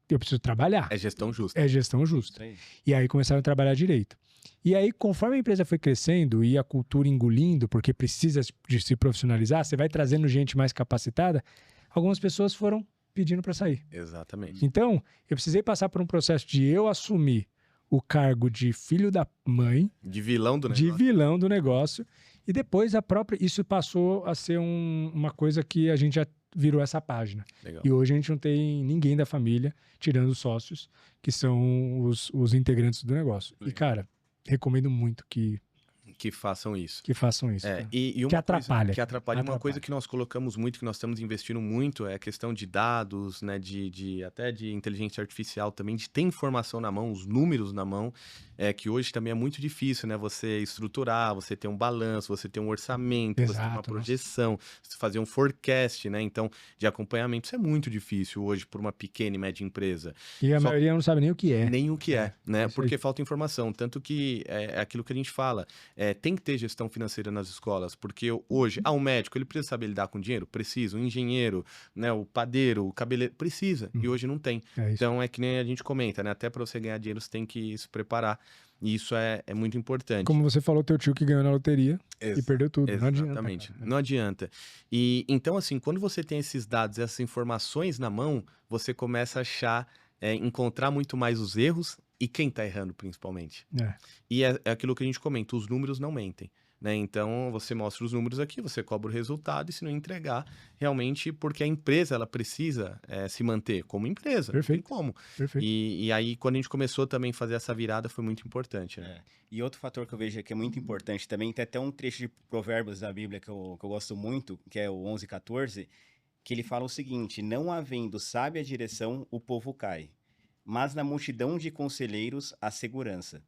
eu preciso trabalhar. É gestão justa. É gestão justa. E aí começaram a trabalhar direito. E aí, conforme a empresa foi crescendo e a cultura engolindo, porque precisa de se profissionalizar, você vai trazendo gente mais capacitada, algumas pessoas foram pedindo para sair. Exatamente. Então, eu precisei passar por um processo de eu assumir o cargo de filho da mãe. De vilão do negócio. De vilão do negócio. E depois isso passou a ser uma coisa que a gente já virou essa página. Legal. E hoje a gente não tem ninguém da família, tirando os sócios, que são os integrantes do negócio. Legal. E, cara, recomendo muito que que façam isso. Que façam isso. E uma que atrapalha. Coisa, que atrapalha. Uma coisa que nós colocamos muito, que nós estamos investindo muito, é a questão de dados, né, até de inteligência artificial também, de ter informação na mão, os números na mão, que hoje também é muito difícil, né? Você estruturar, você ter um balanço, você ter um orçamento, você ter uma projeção, você fazer um forecast, né? Então, de acompanhamento, isso é muito difícil hoje por uma pequena e média empresa. E a maioria não sabe nem o que é. Nem o que né? Porque falta informação. Tanto que é aquilo que a gente fala, tem que ter gestão financeira nas escolas, porque hoje, um médico, ele precisa saber lidar com dinheiro? Precisa. Um engenheiro, né? O padeiro, o cabeleireiro, precisa. E hoje não tem. Então, é que nem a gente comenta, né? Até para você ganhar dinheiro, você tem que se preparar. E isso é muito importante. Como você falou, teu tio que ganhou na loteria e perdeu tudo. Exatamente. Não adianta. Não adianta. E então, assim, quando você tem esses dados, essas informações na mão, você começa a achar, encontrar muito mais os erros e quem está errando, principalmente. E é aquilo que a gente comenta, os números não mentem. Né? Então, você mostra os números aqui, você cobra o resultado e se não entregar, realmente, porque a empresa ela precisa se manter como empresa. Perfeito. Não tem como. Perfeito. E aí, quando a gente começou também a fazer essa virada, foi muito importante. Né? E outro fator que eu vejo que é muito importante também, tem até um trecho de Provérbios da Bíblia que eu gosto muito, que é o 11:14, que ele fala o seguinte: não havendo sábia direção, o povo cai, mas na multidão de conselheiros há segurança.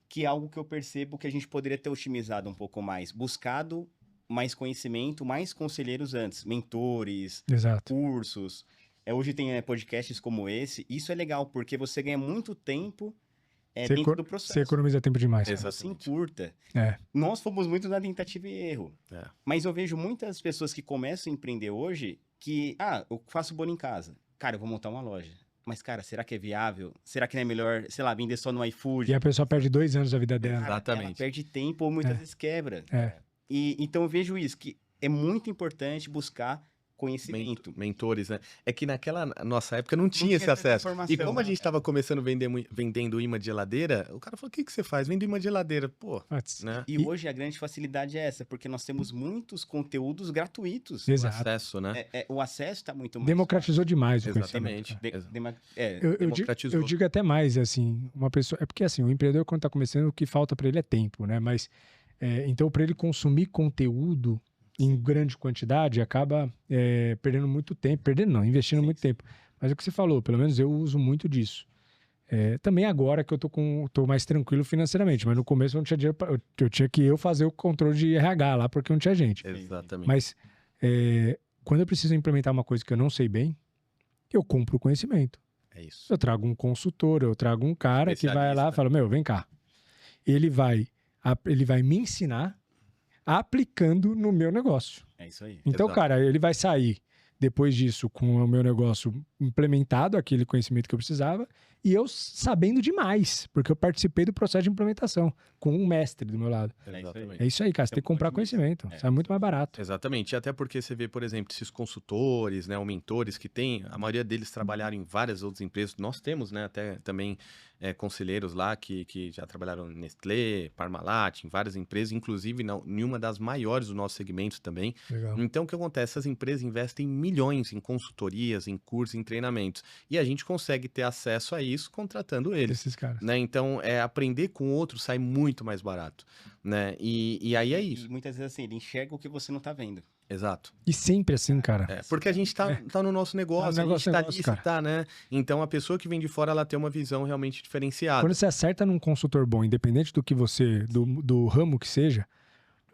Que é algo que eu percebo que a gente poderia ter otimizado um pouco mais, buscado mais conhecimento, mais conselheiros antes, mentores, cursos. Hoje tem podcasts como esse, isso é legal, porque você ganha muito tempo dentro do processo. Você economiza tempo demais. Você encurta. Nós fomos muito na tentativa e erro. Mas eu vejo muitas pessoas que começam a empreender hoje que, eu faço bolo em casa. Cara, eu vou montar uma loja. Mas, cara, será que é viável? Será que não é melhor, sei lá, vender só no iFood? E a pessoa perde 2 anos da vida dela. Exatamente. Ela perde tempo ou muitas vezes quebra. E, então, eu vejo isso, que é muito importante buscar conhecimento. Mentores, né? É que naquela nossa época não tinha esse acesso. E como a gente estava começando vendendo imã de geladeira, o cara falou, o que você faz? Vendo imã de geladeira. Pô, né? E hoje a grande facilidade é essa, porque nós temos muitos conteúdos gratuitos. Exato. O acesso, né? O acesso está muito mais... Democratizou demais o Exatamente. Eu digo até mais, assim, uma pessoa... É porque, assim, o empreendedor, quando está começando, o que falta para ele é tempo, né? Mas, então, para ele consumir conteúdo em grande quantidade, acaba perdendo muito tempo. Investindo muito tempo. Mas é o que você falou, pelo menos eu uso muito disso. Também agora que eu tô mais tranquilo financeiramente, mas no começo eu não tinha dinheiro, eu tinha que fazer o controle de RH lá, porque não tinha gente. Exatamente. Mas quando eu preciso implementar uma coisa que eu não sei bem, eu compro o conhecimento. É isso. Eu trago um consultor, eu trago um cara que vai lá e fala, vem cá. Ele vai me ensinar aplicando no meu negócio. É isso aí. Então, cara, ele vai sair depois disso com o meu negócio implementado, aquele conhecimento que eu precisava, e eu sabendo demais, porque eu participei do processo de implementação com um mestre do meu lado. É isso aí, cara, você tem que comprar conhecimento, sai muito mais barato. Exatamente, e até porque você vê, por exemplo, esses consultores, né, ou mentores que tem, a maioria deles trabalharam em várias outras empresas, nós temos, né, até também conselheiros lá que já trabalharam em Nestlé, Parmalat, em várias empresas, inclusive em uma das maiores do nosso segmento também. Legal. Então, o que acontece? Essas empresas investem milhões em consultorias, em cursos, em treinamentos, e a gente consegue ter acesso a isso contratando eles. Esses caras. Né? Então, aprender com outro sai muito mais barato. Né? E aí é isso. E muitas vezes assim, ele enxerga o que você não tá vendo. Exato. E sempre assim, cara. Porque a gente tá no nosso negócio, a gente tá ali, tá, né? Então, a pessoa que vem de fora, ela tem uma visão realmente diferenciada. Quando você acerta num consultor bom, independente do que você, do ramo que seja,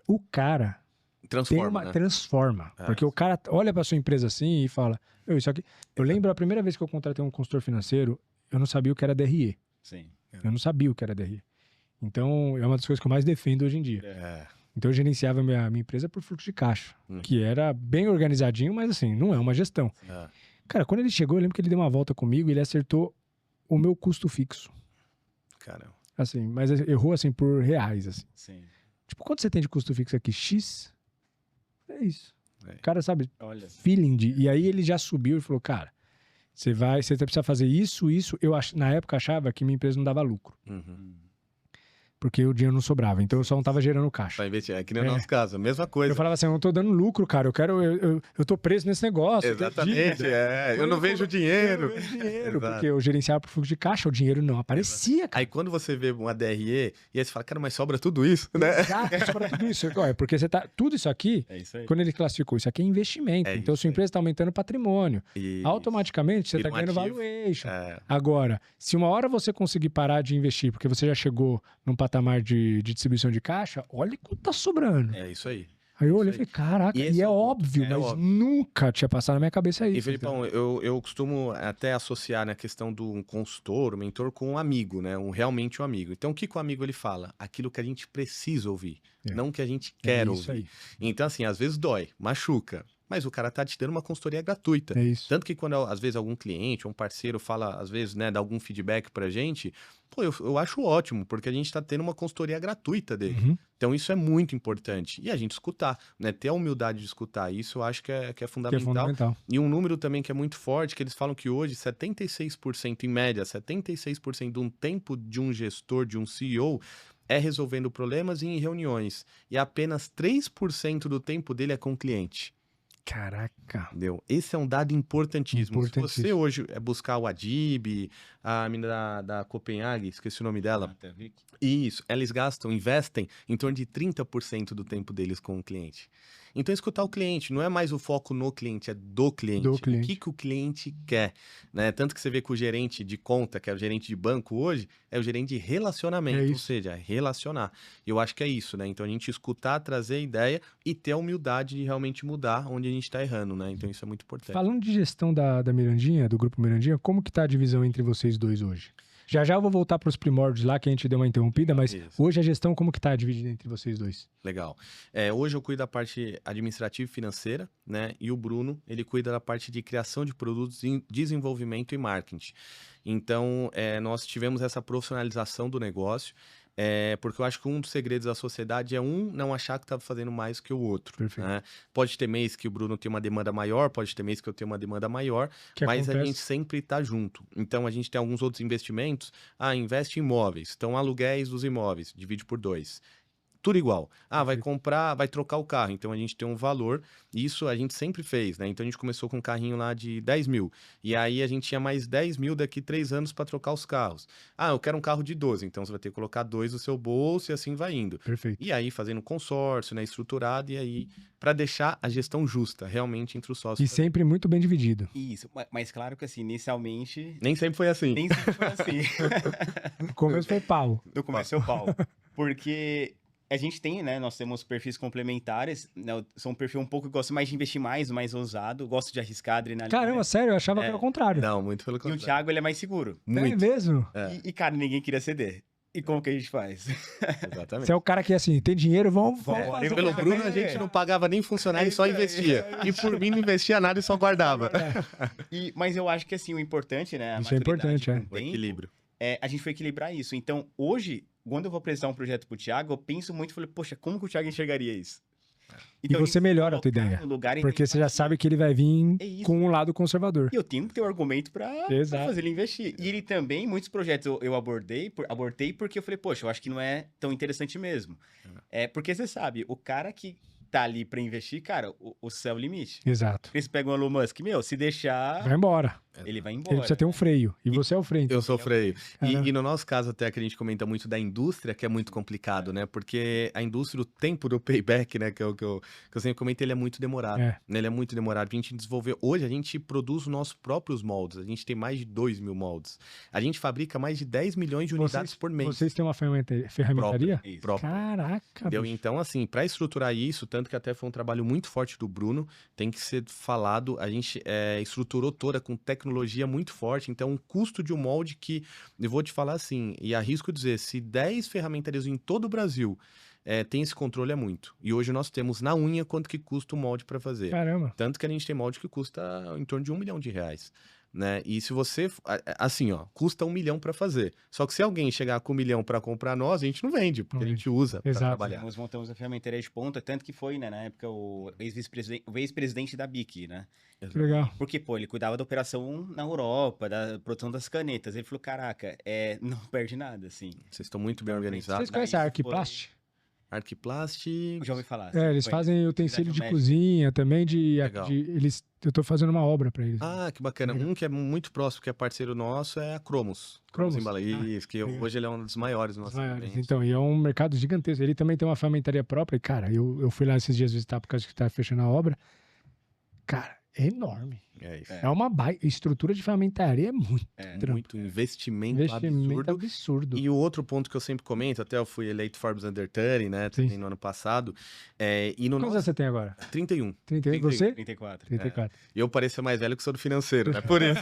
o cara transforma. Porque o cara olha pra sua empresa assim e fala, isso aqui... Eu lembro a primeira vez que eu contratei um consultor financeiro, eu não sabia o que era DRE. Sim. Eu não sabia o que era DRE. Então, é uma das coisas que eu mais defendo hoje em dia. Então, eu gerenciava minha empresa por fluxo de caixa, que era bem organizadinho, mas assim, não é uma gestão. Cara, quando ele chegou, eu lembro que ele deu uma volta comigo e ele acertou o meu custo fixo. Caramba. Assim, mas errou assim por reais, assim. Sim. Tipo, quanto você tem de custo fixo aqui? X? É isso. O cara, sabe, Olha. feeling de... E aí ele já subiu e falou, cara, você precisa fazer isso. Eu, na época, achava que minha empresa não dava lucro. porque o dinheiro não sobrava. Então eu só não tava gerando caixa. Pra investir. É que nem o nosso caso, a mesma coisa. Eu falava assim, eu não tô dando lucro, cara. Eu tô preso nesse negócio. Exatamente, eu não vejo dinheiro. Eu não vejo dinheiro, porque eu gerenciava por fluxo de caixa, o dinheiro não aparecia, cara. Aí quando você vê uma DRE, e aí você fala, cara, mas sobra tudo isso, né? Exato, sobra tudo isso. Olha, porque você tá. Tudo isso aqui, quando ele classificou, isso aqui é investimento. Então, sua empresa está aumentando o patrimônio. Automaticamente, você está ganhando valuation. Agora, se uma hora você conseguir parar de investir, porque você já chegou num patamar de distribuição de caixa, olha quanto tá sobrando. É isso aí. Aí eu olhei e falei, caraca, e é óbvio, mas óbvio. Nunca tinha passado na minha cabeça isso. E, Felipão, eu costumo até associar na questão do consultor, o mentor, com um amigo, né? Realmente um amigo. Então, o que o amigo ele fala? Aquilo que a gente precisa ouvir, não o que a gente quer ouvir. Aí. Então, assim, às vezes dói, machuca. Mas o cara tá te dando uma consultoria gratuita. É isso. Tanto que quando, às vezes, algum cliente ou um parceiro fala, às vezes, né, dá algum feedback pra gente, pô, eu acho ótimo, porque a gente tá tendo uma consultoria gratuita dele. Uhum. Então, isso é muito importante. E a gente escutar, né? Ter a humildade de escutar. Isso eu acho que é fundamental. E um número também que é muito forte, que eles falam que hoje 76%, em média, 76% de um tempo de um gestor, de um CEO, é resolvendo problemas e em reuniões. E apenas 3% do tempo dele é com o cliente. Caraca. Entendeu? Esse é um dado importantíssimo. Se você hoje buscar o Adib, a menina da Copenhague, esqueci o nome dela. Isso, eles investem em torno de 30% do tempo deles com o cliente. Então, escutar o cliente, não é mais o foco no cliente, é do cliente. O que o cliente quer, né? Tanto que você vê que o gerente de conta, que é o gerente de banco hoje, é o gerente de relacionamento, ou seja, relacionar. E eu acho que é isso, né? Então, a gente escutar, trazer a ideia e ter a humildade de realmente mudar onde a gente está errando, né? Então, isso é muito importante. Falando de gestão da Mirandinha, do Grupo Mirandinha, como que tá a divisão entre vocês dois hoje? Já eu vou voltar para os primórdios lá, que a gente deu uma interrompida, mas hoje a gestão como que tá dividida entre vocês dois? Legal. Hoje eu cuido da parte administrativa e financeira, né? E o Bruno, ele cuida da parte de criação de produtos, desenvolvimento e marketing. Então, nós tivemos essa profissionalização do negócio, porque eu acho que um dos segredos da sociedade é não achar que está fazendo mais que o outro. Né? Pode ter mês que o Bruno tem uma demanda maior, pode ter mês que eu tenho uma demanda maior, mas a gente sempre está junto. Então, a gente tem alguns outros investimentos. Investe em imóveis. Então, aluguéis dos imóveis, divide por 2. Tudo igual. Vai comprar, vai trocar o carro. Então, a gente tem um valor. Isso a gente sempre fez, né? Então, a gente começou com um carrinho lá de 10 mil. E aí, a gente tinha mais 10 mil daqui 3 anos para trocar os carros. Eu quero um carro de 12. Então, você vai ter que colocar 2 no seu bolso e assim vai indo. Perfeito. E aí, fazendo consórcio, né? Estruturado. E aí, para deixar a gestão justa, realmente, entre os sócios. E sempre muito bem dividido. Isso. Mas claro que, assim, inicialmente... Nem sempre foi assim. Nem sempre foi assim. No começo foi pau. No começo foi pau. Porque... A gente tem, né? Nós temos perfis complementares. Né, eu sou um perfil um pouco que gosto mais de investir mais ousado. Gosto de arriscar adrenalina. Caramba, sério? Eu achava que era o contrário. Não, muito pelo contrário. E o Thiago, ele é mais seguro. Muito. É mesmo? E, cara, ninguém queria ceder. E como que a gente faz? Exatamente. Você é o cara que, assim, tem dinheiro, vamos fazer. Pelo Bruno, a gente não pagava nem funcionário e só investia. E por mim, não investia nada e só guardava. Mas eu acho que, assim, o importante, né? Isso é importante, o equilíbrio. A gente foi equilibrar isso. Então, hoje... Quando eu vou apresentar um projeto pro Thiago, eu penso muito, falei, poxa, como que o Thiago enxergaria isso? Então, e você melhora a tua ideia, porque você já sabe que ele vai vir com um lado conservador. E eu tenho que ter um argumento pra fazer ele investir. E ele também, muitos projetos eu abortei porque eu falei, poxa, eu acho que não é tão interessante mesmo. Porque você sabe, o cara que tá ali pra investir, cara, o céu é o limite. Exato. Eles pegam o Elon Musk, se deixar... Vai embora. Ele vai embora. Ele precisa ter um freio. E você é o freio. Eu sou o freio. E no nosso caso, até que a gente comenta muito da indústria, que é muito complicado, né? Porque a indústria, o tempo do payback, né? Que eu sempre comento, ele é muito demorado. Ele é muito demorado. A gente desenvolveu... Hoje, a gente produz os nossos próprios moldes. A gente tem mais de 2 mil moldes. A gente fabrica mais de 10 milhões de unidades por mês. Vocês têm uma ferramentaria? Própria. Caraca, Então, assim, para estruturar isso, tanto que até foi um trabalho muito forte do Bruno, tem que ser falado, a gente estruturou toda com tecnologia muito forte, então um custo de um molde que, eu vou te falar assim, e arrisco dizer, se 10 ferramentarias em todo o Brasil tem esse controle, é muito. E hoje nós temos na unha quanto que custa o molde para fazer. Caramba. Tanto que a gente tem molde que custa em torno de R$1 milhão. né? E se você, assim, ó, custa 1 milhão para fazer. Só que se alguém chegar com 1 milhão para comprar nós, a gente não vende, porque a gente usa para trabalhar. Nós montamos a ferramentaria de ponta, tanto que foi, né, na época, o ex-presidente da BIC, né? Legal. Porque, pô, ele cuidava da operação na Europa, da produção das canetas. Ele falou, caraca, não perde nada, assim. Vocês estão muito bem organizados. Vocês conhecem a Arquiplast? Arquiplast... Já ouvi falar. Eles fazem utensílio de cozinha também, eu tô fazendo uma obra para eles. Ah, que bacana. Um que é muito próximo, que é parceiro nosso, é a Cromos. Cromos Embalagens, que hoje ele é um dos maiores nossos clientes. Então, e é um mercado gigantesco. Ele também tem uma ferramentaria própria. E, cara, eu fui lá esses dias visitar por causa que tá fechando a obra. Cara, é enorme. É isso. É uma estrutura de ferramentaria, é muito muito investimento absurdo. E o outro ponto que eu sempre comento, até eu fui eleito Forbes Under 30, né, também no ano passado. Quantos anos você tem agora? 31. 31, e você? 34. 34. E eu pareço mais velho que sou do financeiro, né, por isso.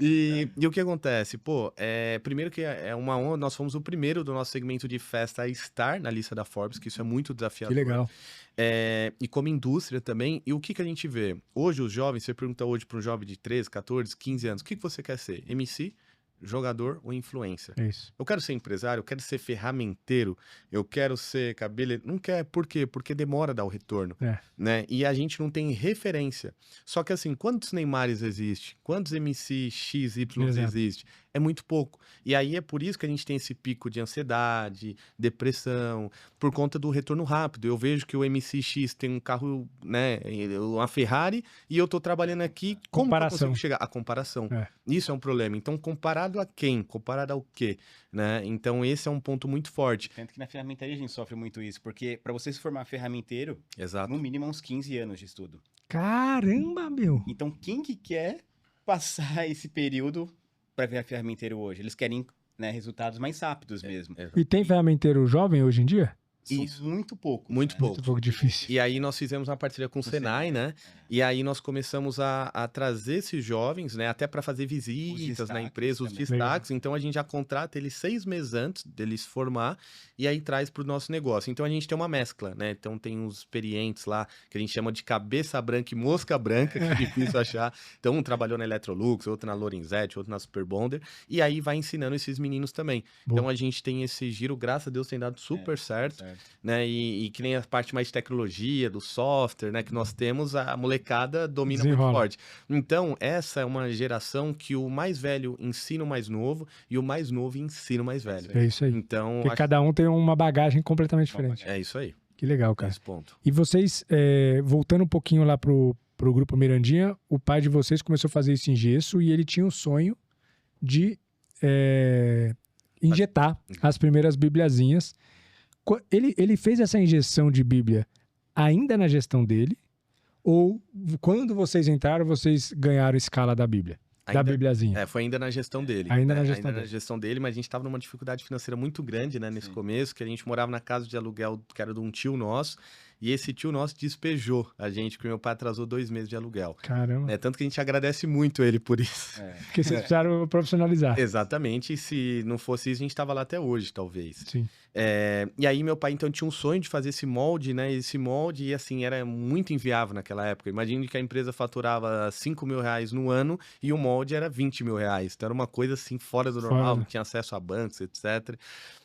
E o que acontece? Pô, primeiro que é uma honra, nós fomos o primeiro do nosso segmento de festa a estar na lista da Forbes, que isso é muito desafiador. Que legal. E como indústria também. E o que a gente vê? Hoje, os jovens, você pergunta hoje para um jovem de 13, 14, 15 anos, o que você quer ser? MC, jogador ou influencer? É isso. Eu quero ser empresário, eu quero ser ferramenteiro, eu quero ser cabeleireiro. Não quer, por quê? Porque demora a dar o retorno, né? E a gente não tem referência. Só que assim, quantos Neymares existem? Quantos MC XY existem? É muito pouco. E aí é por isso que a gente tem esse pico de ansiedade, depressão, por conta do retorno rápido. Eu vejo que o MC X tem um carro, né, uma Ferrari, e eu tô trabalhando aqui, como que eu consigo chegar? A comparação. Isso é um problema. Então, comparado a quem? Comparado ao quê? Né? Então, esse é um ponto muito forte. Tanto que na ferramentaria a gente sofre muito isso, porque para você se formar ferramenteiro, no mínimo uns 15 anos de estudo. Caramba, meu! Então, quem que quer passar esse período para ver a ferramenteiro hoje? Eles querem, né, resultados mais rápidos mesmo. E tem ferramenteiro jovem hoje em dia? Isso. Muito pouco. Muito pouco. Muito pouco difícil. E aí nós fizemos uma parceria com o Senai, né? E aí nós começamos a trazer esses jovens, né? Até para fazer visitas na empresa, os destaques. Então a gente já contrata eles 6 meses antes deles se formar e aí traz para o nosso negócio. Então a gente tem uma mescla, né? Então tem uns experientes lá que a gente chama de cabeça branca e mosca branca, que é difícil achar. Então um trabalhou na Electrolux, outro na Lorenzetti, outro na Superbonder. E aí vai ensinando esses meninos também. Boa. Então a gente tem esse giro, graças a Deus tem dado super certo. Né? E que nem a parte mais de tecnologia, do software, né? Que nós temos, a molecada domina muito forte. Então, essa é uma geração que o mais velho ensina o mais novo e o mais novo ensina o mais velho. É isso aí. Então, porque cada um tem uma bagagem completamente diferente. É isso aí. Que legal, cara. Esse ponto. E vocês, voltando um pouquinho lá pro Grupo Mirandinha, o pai de vocês começou a fazer isso em gesso e ele tinha o sonho de injetar as primeiras bibliazinhas. Ele fez essa injeção de Bíblia ainda na gestão dele? Ou quando vocês entraram, vocês ganharam escala da Bíblia? Da Bibliazinha? Foi ainda na gestão dele. Ainda na gestão dele, mas a gente estava numa dificuldade financeira muito grande, né, nesse começo, que a gente morava na casa de aluguel que era de um tio nosso. E esse tio nosso despejou a gente, porque meu pai atrasou 2 meses de aluguel. Caramba. Tanto que a gente agradece muito ele por isso. Porque vocês precisaram profissionalizar. Exatamente. E se não fosse isso, a gente estava lá até hoje, talvez. Sim. E aí meu pai, então, tinha um sonho de fazer esse molde, né? Esse molde, e assim, era muito inviável naquela época. Imagine que a empresa faturava R$5.000 no ano e o molde era R$20.000. Então era uma coisa assim, fora do normal, não tinha acesso a bancos, etc.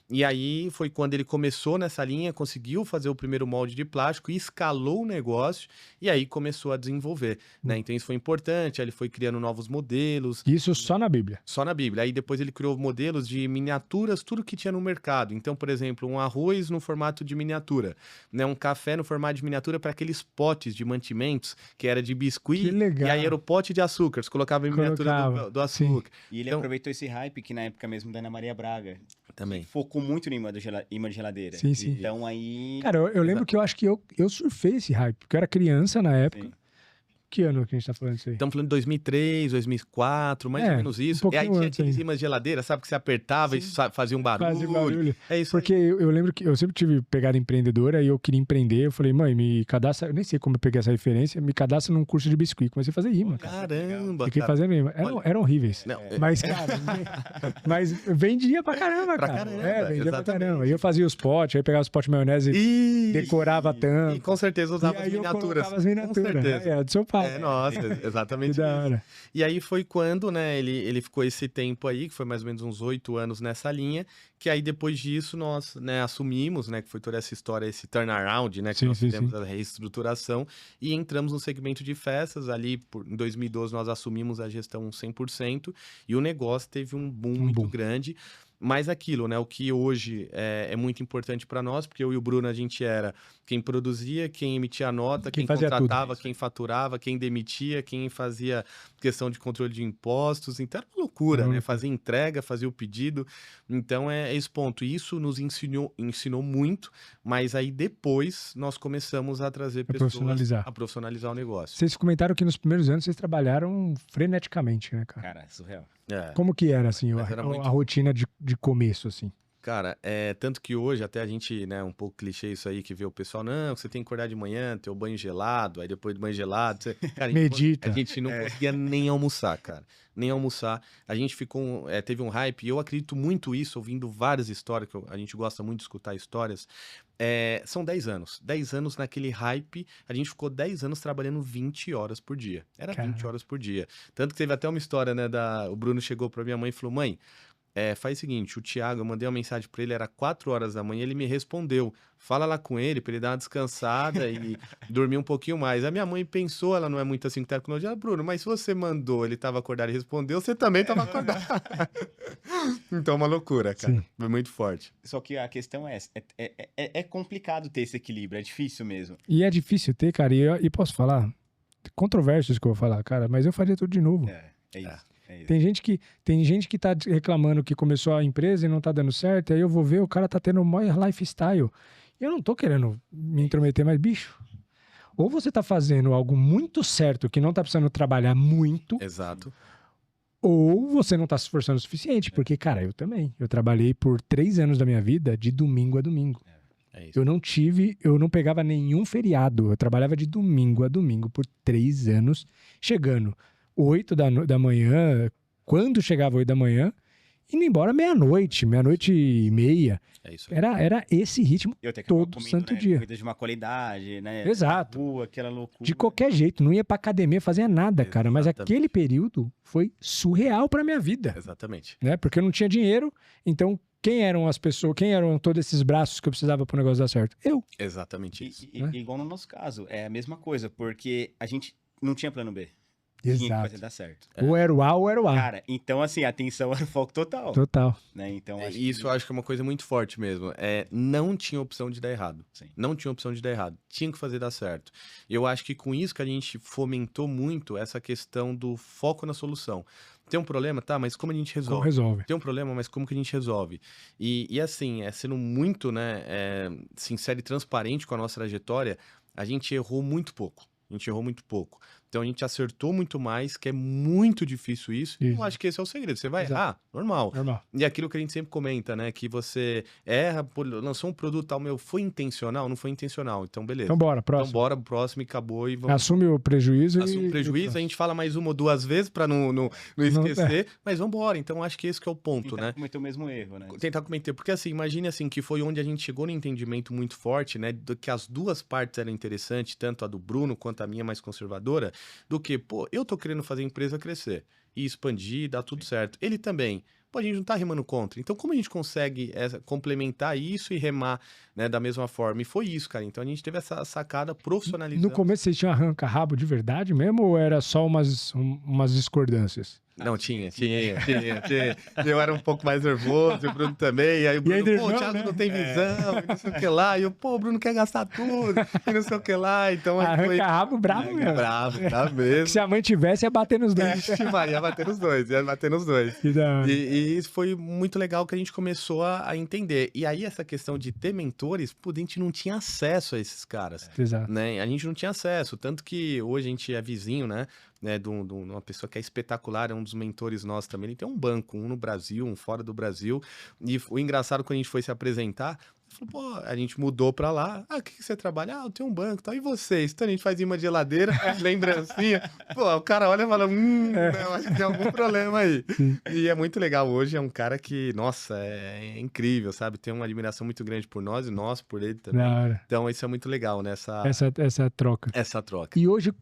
E aí foi quando ele começou nessa linha, conseguiu fazer o primeiro molde de plástico e escalou o negócio e aí começou a desenvolver, né? Então isso foi importante, aí ele foi criando novos modelos. Isso só na Bíblia? Só na Bíblia. Aí depois ele criou modelos de miniaturas, tudo que tinha no mercado. Então, por exemplo, um arroz no formato de miniatura, né? Um café no formato de miniatura para aqueles potes de mantimentos, que era de biscuit. Que legal. E aí era o pote de açúcar, você colocava em miniatura do açúcar. Sim. E ele aproveitou esse hype que na época mesmo da Ana Maria Braga. Também. Focou muito no imã de geladeira. Sim, sim. Então aí... Cara, eu lembro que eu acho que eu surfei esse hype, porque eu era criança na época. Sim. Que ano que a gente tá falando isso aí? Estamos falando de 2003, 2004, mais ou menos isso. E aí tinha aqueles imãs de geladeira, sabe? Que você apertava e fazia um barulho. Fazia barulho. É isso. Porque eu lembro que eu sempre tive pegada empreendedora e eu queria empreender. Eu falei, mãe, me cadastra. Eu nem sei como eu peguei essa referência. Me cadastra num curso de biscuit. Comecei a fazer imã. Caramba! Fiquei fazendo imã. Eram horríveis. Não, mas, cara, mas vendia pra caramba, cara. Vendia pra caramba. E eu fazia os potes, aí pegava os potes de maionese e decorava a tampa. E com certeza usava as miniaturas. Eu colocava as miniaturas. Do seu pai. fala. Nossa, exatamente Que da hora. isso. E aí foi quando, né, ele ficou esse tempo aí, que foi mais ou menos uns 8 anos nessa linha, que aí depois disso nós, né, assumimos, né, que foi toda essa história, esse turnaround, né, que nós fizemos a reestruturação e entramos no segmento de festas. Ali em 2012 nós assumimos a gestão 100% e o negócio teve um boom muito grande. Mas aquilo, né? O que hoje é muito importante para nós, porque eu e o Bruno, a gente era quem produzia, quem emitia a nota, quem contratava, quem faturava, quem demitia, quem fazia questão de controle de impostos. Então era uma loucura, né? Fazia entrega, fazia o pedido. Então é esse ponto. Isso nos ensinou muito, mas aí depois nós começamos a trazer pessoas a profissionalizar o negócio. Vocês comentaram que nos primeiros anos vocês trabalharam freneticamente, né, cara? Cara, é surreal. Como que era, assim, a rotina de começo, assim? Cara, tanto que hoje até a gente, né, um pouco clichê isso aí, que vê o pessoal, não, você tem que acordar de manhã, ter o banho gelado, aí depois do banho gelado, cara, medita. A gente não conseguia nem almoçar, cara, nem almoçar. A gente ficou, teve um hype, e eu acredito muito isso, ouvindo várias histórias, que a gente gosta muito de escutar histórias. São 10 anos. 10 anos naquele hype, a gente ficou 10 anos trabalhando 20 horas por dia. Era 20 horas por dia. Tanto que teve até uma história, né, o Bruno chegou pra minha mãe e falou, mãe, faz o seguinte, o Thiago, eu mandei uma mensagem pra ele, era 4 horas da manhã, ele me respondeu, fala lá com ele pra ele dar uma descansada e dormir um pouquinho mais. A minha mãe pensou, ela não é muito assim com tecnologia, Bruno, mas se você mandou, ele tava acordado e respondeu, você também tava acordado. Então, uma loucura, cara. Sim. Foi muito forte. Só que a questão é complicado ter esse equilíbrio, é difícil mesmo. E é difícil ter, cara, e posso falar, controversos que eu vou falar, cara, mas eu faria tudo de novo. É isso. Tem gente que tá reclamando que começou a empresa e não tá dando certo, aí eu vou ver, o cara tá tendo o maior lifestyle. E eu não tô querendo me intrometer, mas, bicho, ou você tá fazendo algo muito certo, que não tá precisando trabalhar muito. Exato. Ou você não tá se esforçando o suficiente, porque, cara, eu também. Eu trabalhei por 3 anos da minha vida de domingo a domingo. Isso. Eu não pegava nenhum feriado. Eu trabalhava de domingo a domingo por 3 anos, chegando 8 da manhã, quando chegava 8 da manhã, indo embora meia-noite e meia. É isso aí. Era esse ritmo todo santo dia. Comida de uma qualidade, né? Exato. Rua, aquela loucura. De qualquer jeito, não ia pra academia, fazia nada, cara. Mas aquele período foi surreal pra minha vida. Exatamente. Né? Porque eu não tinha dinheiro, então quem eram as pessoas, quem eram todos esses braços que eu precisava pro negócio dar certo? Eu. Exatamente isso. Igual no nosso caso, é a mesma coisa, porque a gente não tinha plano B. Exato. Tinha que fazer dar certo. Ou era o A ou era o A. Cara, então assim, a atenção era o foco total. Total. Né? Então, isso eu acho que é uma coisa muito forte mesmo. Não tinha opção de dar errado. Sim. Não tinha opção de dar errado. Tinha que fazer dar certo. Eu acho que com isso que a gente fomentou muito essa questão do foco na solução. Tem um problema, tá, mas como a gente resolve? Como resolve? Tem um problema, mas como que a gente resolve? E assim, sendo muito, né, sincero e transparente com a nossa trajetória, a gente errou muito pouco. Então a gente acertou muito mais, que é muito difícil isso. Eu acho que esse é o segredo. Você vai errar, normal. E aquilo que a gente sempre comenta, né? Que você erra, lançou um produto tal, foi intencional? Não foi intencional. Então, beleza. Então bora, próximo. Então bora, próximo, e acabou. E vamos... Assume o prejuízo. Assume o prejuízo, a gente fala mais uma ou duas vezes pra não esquecer, mas vamos embora. Então acho que esse que é o ponto, né? Cometer o mesmo erro, né? Tentar cometer. Porque assim, imagine assim, que foi onde a gente chegou no entendimento muito forte, né? Do que as duas partes eram interessantes, tanto a do Bruno quanto a minha mais conservadora, do que, pô, eu tô querendo fazer a empresa crescer e expandir, dar tudo certo. Ele também. Pô, a gente não tá remando contra. Então, como a gente consegue complementar isso e remar, né, da mesma forma? E foi isso, cara. Então, a gente teve essa sacada profissionalizando. No começo, vocês tinham arranca-rabo de verdade mesmo ou era só umas discordâncias? Não, tinha. Eu era um pouco mais nervoso, o Bruno também. E aí o Bruno, o Thiago não tem visão, e não sei o que lá. E eu, o Bruno quer gastar tudo, e não sei o que lá. Então, arranca-rabo bravo mesmo. Bravo mesmo. Se a mãe tivesse, ia bater nos dois. Ia bater nos dois. E isso foi muito legal que a gente começou a entender. E aí, essa questão de ter mentores, a gente não tinha acesso a esses caras. Exato. Né? A gente não tinha acesso. Tanto que hoje a gente é vizinho, né? De uma pessoa que é espetacular, é um dos mentores nossos também. Ele tem um banco, um no Brasil, um fora do Brasil. E o engraçado, quando a gente foi se apresentar, Falou, pô, a gente mudou pra lá. Ah, o que você trabalha? Ah, eu tenho um banco, tal. E vocês? Então a gente faz imã de geladeira, lembrancinha. Pô, o cara olha e fala, não, acho que tem algum problema aí. E é muito legal. Hoje é um cara que, nossa, é incrível, sabe? Tem uma admiração muito grande por nós e nós por ele também. Então isso é muito legal, né? Essa troca. Essa troca. E hoje,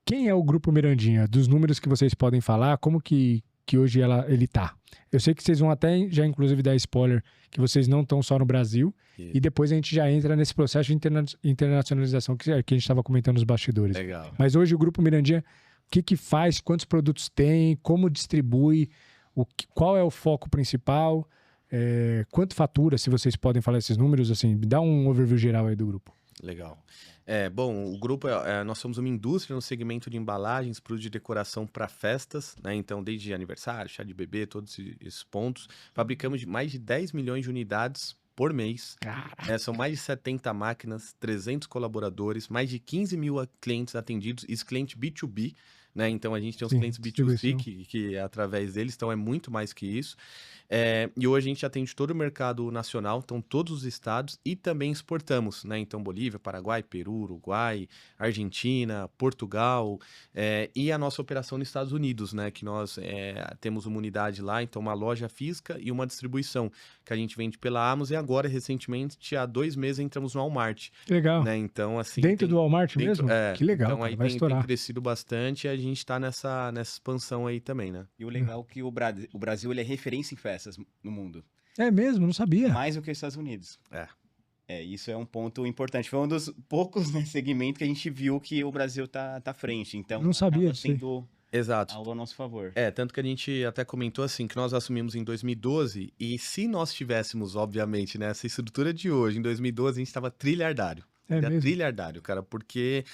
quem é o Grupo Mirandinha? Dos números que vocês podem falar, como que hoje ele tá? Eu sei que vocês vão até já, inclusive, dar spoiler que vocês não estão só no Brasil. E depois a gente já entra nesse processo de internacionalização que a gente estava comentando nos bastidores. Legal. Mas hoje o Grupo Mirandinha, o que faz? Quantos produtos tem? Como distribui? Qual é o foco principal? Quanto fatura, se vocês podem falar esses números? Assim, dá um overview geral aí do grupo. Legal. Bom, o grupo, nós somos uma indústria no segmento de embalagens, produtos de decoração para festas, né? Então, desde aniversário, chá de bebê, todos esses pontos. Fabricamos mais de 10 milhões de unidades por mês. São mais de 70 máquinas, 300 colaboradores, mais de 15 mil clientes atendidos, isso cliente B2B, né? Então, a gente tem os clientes B2C que é através deles, então é muito mais que isso. E hoje a gente atende todo o mercado nacional, então todos os estados, e também exportamos, né? Então Bolívia, Paraguai, Peru, Uruguai, Argentina, Portugal, e a nossa operação nos Estados Unidos, né? Que nós temos uma unidade lá, então uma loja física e uma distribuição, que a gente vende pela Amazon, e agora, recentemente, há 2 meses, entramos no Walmart. Legal. Né? Então, assim... Dentro do Walmart mesmo? Que legal, então, cara, aí vai estourar. Tem crescido bastante e a gente tá nessa expansão aí também, né? E o legal é que o Brasil ele é referência em festas no mundo. É mesmo? Não sabia. Mais do que os Estados Unidos. Isso é um ponto importante. Foi um dos poucos, né, segmentos que a gente viu que o Brasil tá à frente. Então, não sabia disso. Exato. Algo ao nosso favor. Tanto que a gente até comentou assim, que nós assumimos em 2012, e se nós tivéssemos, obviamente, né, essa estrutura de hoje, em 2012 a gente estava trilhardário. Trilhardário, cara, porque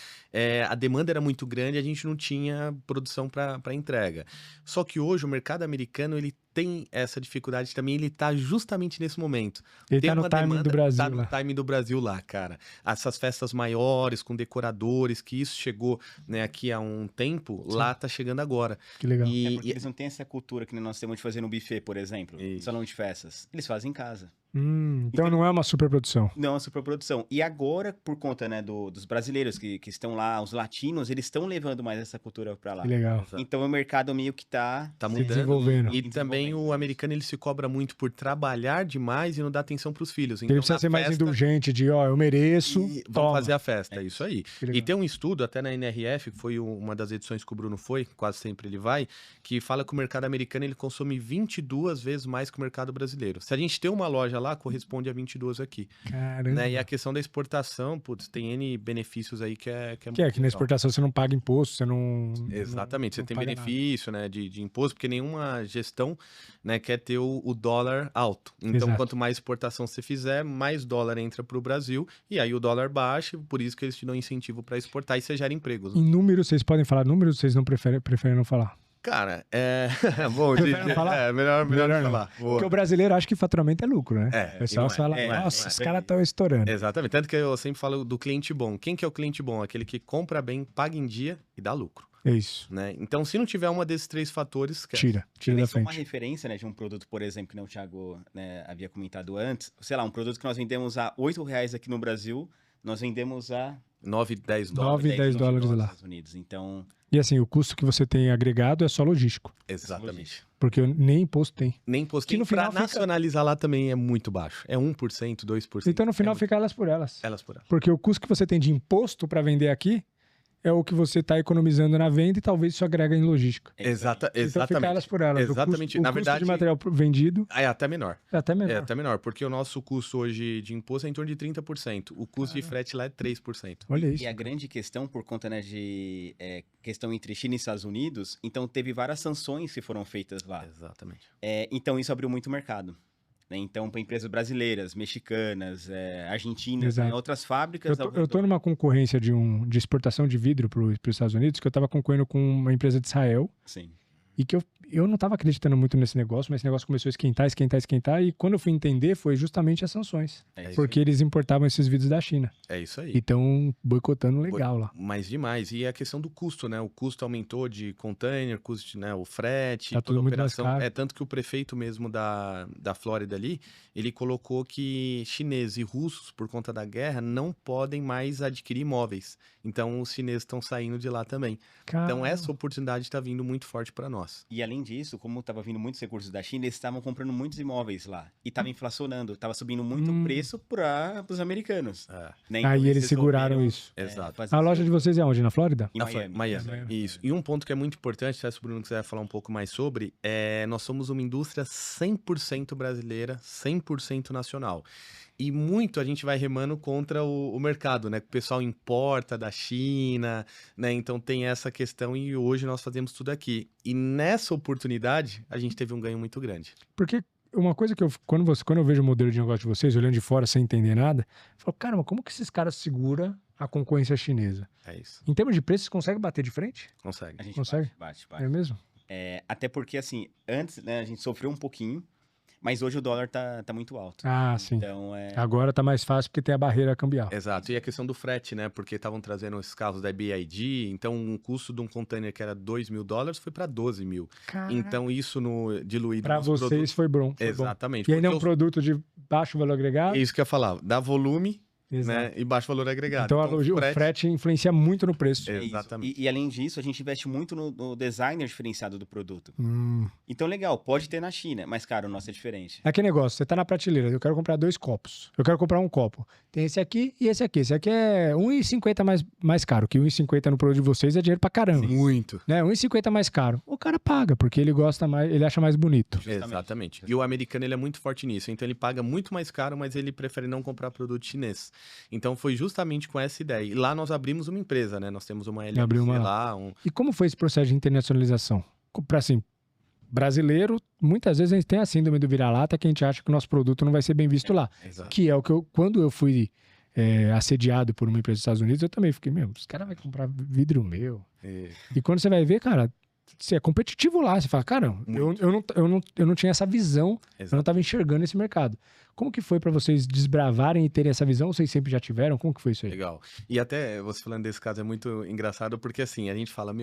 a demanda era muito grande e a gente não tinha produção para entrega. Só que hoje o mercado americano, ele tem essa dificuldade também, ele tá justamente nesse momento. Ele tá no timing do Brasil. Tá no timing do Brasil lá, cara. Essas festas maiores, com decoradores, que isso chegou, né, aqui há um tempo, lá tá chegando agora. Que legal. Porque eles não têm essa cultura que nós temos de fazer no buffet, por exemplo, no salão de festas. Eles fazem em casa. Então não é uma superprodução. Não é uma superprodução. E agora, por conta, né, dos brasileiros que estão lá, os latinos, eles estão levando mais essa cultura para lá. Que legal. Então o mercado meio que tá mudando. Desenvolvendo. E também o americano, ele se cobra muito por trabalhar demais e não dar atenção pros filhos. Então, ele precisa ser mais indulgente de, eu mereço, vamos fazer a festa, isso aí. E tem um estudo, até na NRF, que foi uma das edições que o Bruno foi, quase sempre ele vai, que fala que o mercado americano, ele consome 22 vezes mais que o mercado brasileiro. Se a gente tem uma loja lá, corresponde a 22 aqui. Caramba. Né? E a questão da exportação, tem N benefícios aí que é muito que na exportação você não paga imposto, você não... Exatamente, não você tem benefício, né, de imposto, porque nenhuma gestão, né, quer ter o dólar alto. Então, quanto mais exportação você fizer, mais dólar entra para o Brasil, e aí o dólar baixa, por isso que eles te dão incentivo para exportar e você gera empregos. Né? Em números, vocês podem falar números ou vocês não preferem não falar? Cara, bom, melhor não falar. Porque o brasileiro acha que faturamento é lucro, né? O pessoal fala, nossa, os caras estão estourando. Exatamente, tanto que eu sempre falo do cliente bom. Quem que é o cliente bom? Aquele que compra bem, paga em dia e dá lucro. É isso. Né? Então, se não tiver uma desses 3 fatores... Tira da frente. Uma referência, né, de um produto, por exemplo, que o Thiago, né, havia comentado antes. Sei lá, um produto que nós vendemos a R$8 aqui no Brasil, nós vendemos a... 9, 10 dólares. 9, 10 dólares lá. Nos Estados Unidos. Então... E assim, o custo que você tem agregado é só logístico. Exatamente. Porque nem imposto tem. Nem imposto tem. Pra nacionalizar lá também é muito baixo. É 1%, 2%. Então, no final, fica elas por elas. Elas por elas. Porque o custo que você tem de imposto para vender aqui é o que você está economizando na venda e talvez isso agrega em logística. Exatamente. Então fica elas por elas. Exatamente. Na verdade, o custo de material vendido é até menor. É até menor, porque o nosso custo hoje de imposto é em torno de 30%. O custo de frete lá é 3%. Olha isso. E a grande questão, por conta, né, de questão entre China e Estados Unidos, então teve várias sanções que foram feitas lá. Exatamente. Então isso abriu muito mercado. Então, para empresas brasileiras, mexicanas, argentinas, né, outras fábricas... Eu estou numa concorrência de exportação de vidro para os Estados Unidos, que eu estava concorrendo com uma empresa de Israel. Sim. E que eu não estava acreditando muito nesse negócio, mas esse negócio começou a esquentar, e quando eu fui entender foi justamente as sanções. Porque eles importavam esses vidros da China. É isso aí. E estão boicotando legal lá. Mas demais. E a questão do custo, né? O custo aumentou de container, custo, né? O frete, Tá toda a tudo muito mais operação. caro. É tanto que o prefeito mesmo da Flórida ali, ele colocou que chineses e russos, por conta da guerra, não podem mais adquirir imóveis. Então, os chineses estão saindo de lá também. Então, essa oportunidade está vindo muito forte para nós. E além disso, como estava vindo muitos recursos da China, eles estavam comprando muitos imóveis lá. E estava inflacionando, estava subindo muito o preço para os americanos. Né? Então, Aí eles seguraram isso. Exato. A loja de vocês é onde? Na Flórida? Em Miami. Isso. E um ponto que é muito importante, se o Bruno quiser falar um pouco mais sobre, nós somos uma indústria 100% brasileira, 100% nacional. E muito a gente vai remando contra o mercado, né? O pessoal importa da China, né? Então tem essa questão e hoje nós fazemos tudo aqui. E nessa oportunidade, a gente teve um ganho muito grande. Porque uma coisa que quando eu vejo o modelo de negócio de vocês, olhando de fora sem entender nada, eu falo, caramba, como que esses caras seguram a concorrência chinesa? É isso. Em termos de preço, vocês conseguem bater de frente? Consegue. A gente Consegue? bate. É mesmo? Até porque, assim, antes, né, a gente sofreu um pouquinho, mas hoje o dólar tá muito alto. Ah, sim. Então, Agora tá mais fácil porque tem a barreira cambial. Exato. E a questão do frete, né? Porque estavam trazendo esses carros da BYD, então um custo de um container que era $2.000 foi para 12 mil. Caraca. Então isso diluído Para nos vocês produtos. foi bom. Exatamente. E ainda é um porque produto de baixo valor agregado. É isso que eu ia falar. Dá volume, Exato. né? E baixo valor agregado. Então o frete influencia muito no preço. Exatamente. E além disso, a gente investe muito no designer diferenciado do produto. Então, legal, pode ter na China, mas, cara, o nosso é diferente. É que negócio, você tá na prateleira, eu quero comprar 2 copos. Eu quero comprar um copo. Tem esse aqui e esse aqui. Esse aqui é R$1,50 mais caro, que R$1,50 no produto de vocês é dinheiro pra caramba. Muito. Né? R$1,50 mais caro. O cara paga, porque ele gosta mais, ele acha mais bonito. Exatamente. E o americano, ele é muito forte nisso. Então, ele paga muito mais caro, mas ele prefere não comprar produto chinês. Então, foi justamente com essa ideia. E lá nós abrimos uma empresa, né? Nós temos uma LLC lá. E como foi esse processo de internacionalização? Para assim, brasileiro, muitas vezes a gente tem a síndrome do vira-lata que a gente acha que o nosso produto não vai ser bem visto lá. Exato. Que é o que quando eu fui assediado por uma empresa dos Estados Unidos, eu também fiquei, os caras vão comprar vidro meu. E quando você vai ver, cara, você é competitivo lá. Você fala, cara, eu não tinha essa visão, eu não estava enxergando esse mercado. Como que foi para vocês desbravarem e terem essa visão? Ou vocês sempre já tiveram? Como que foi isso aí? Legal. E até você falando desse caso é muito engraçado porque assim, a gente fala,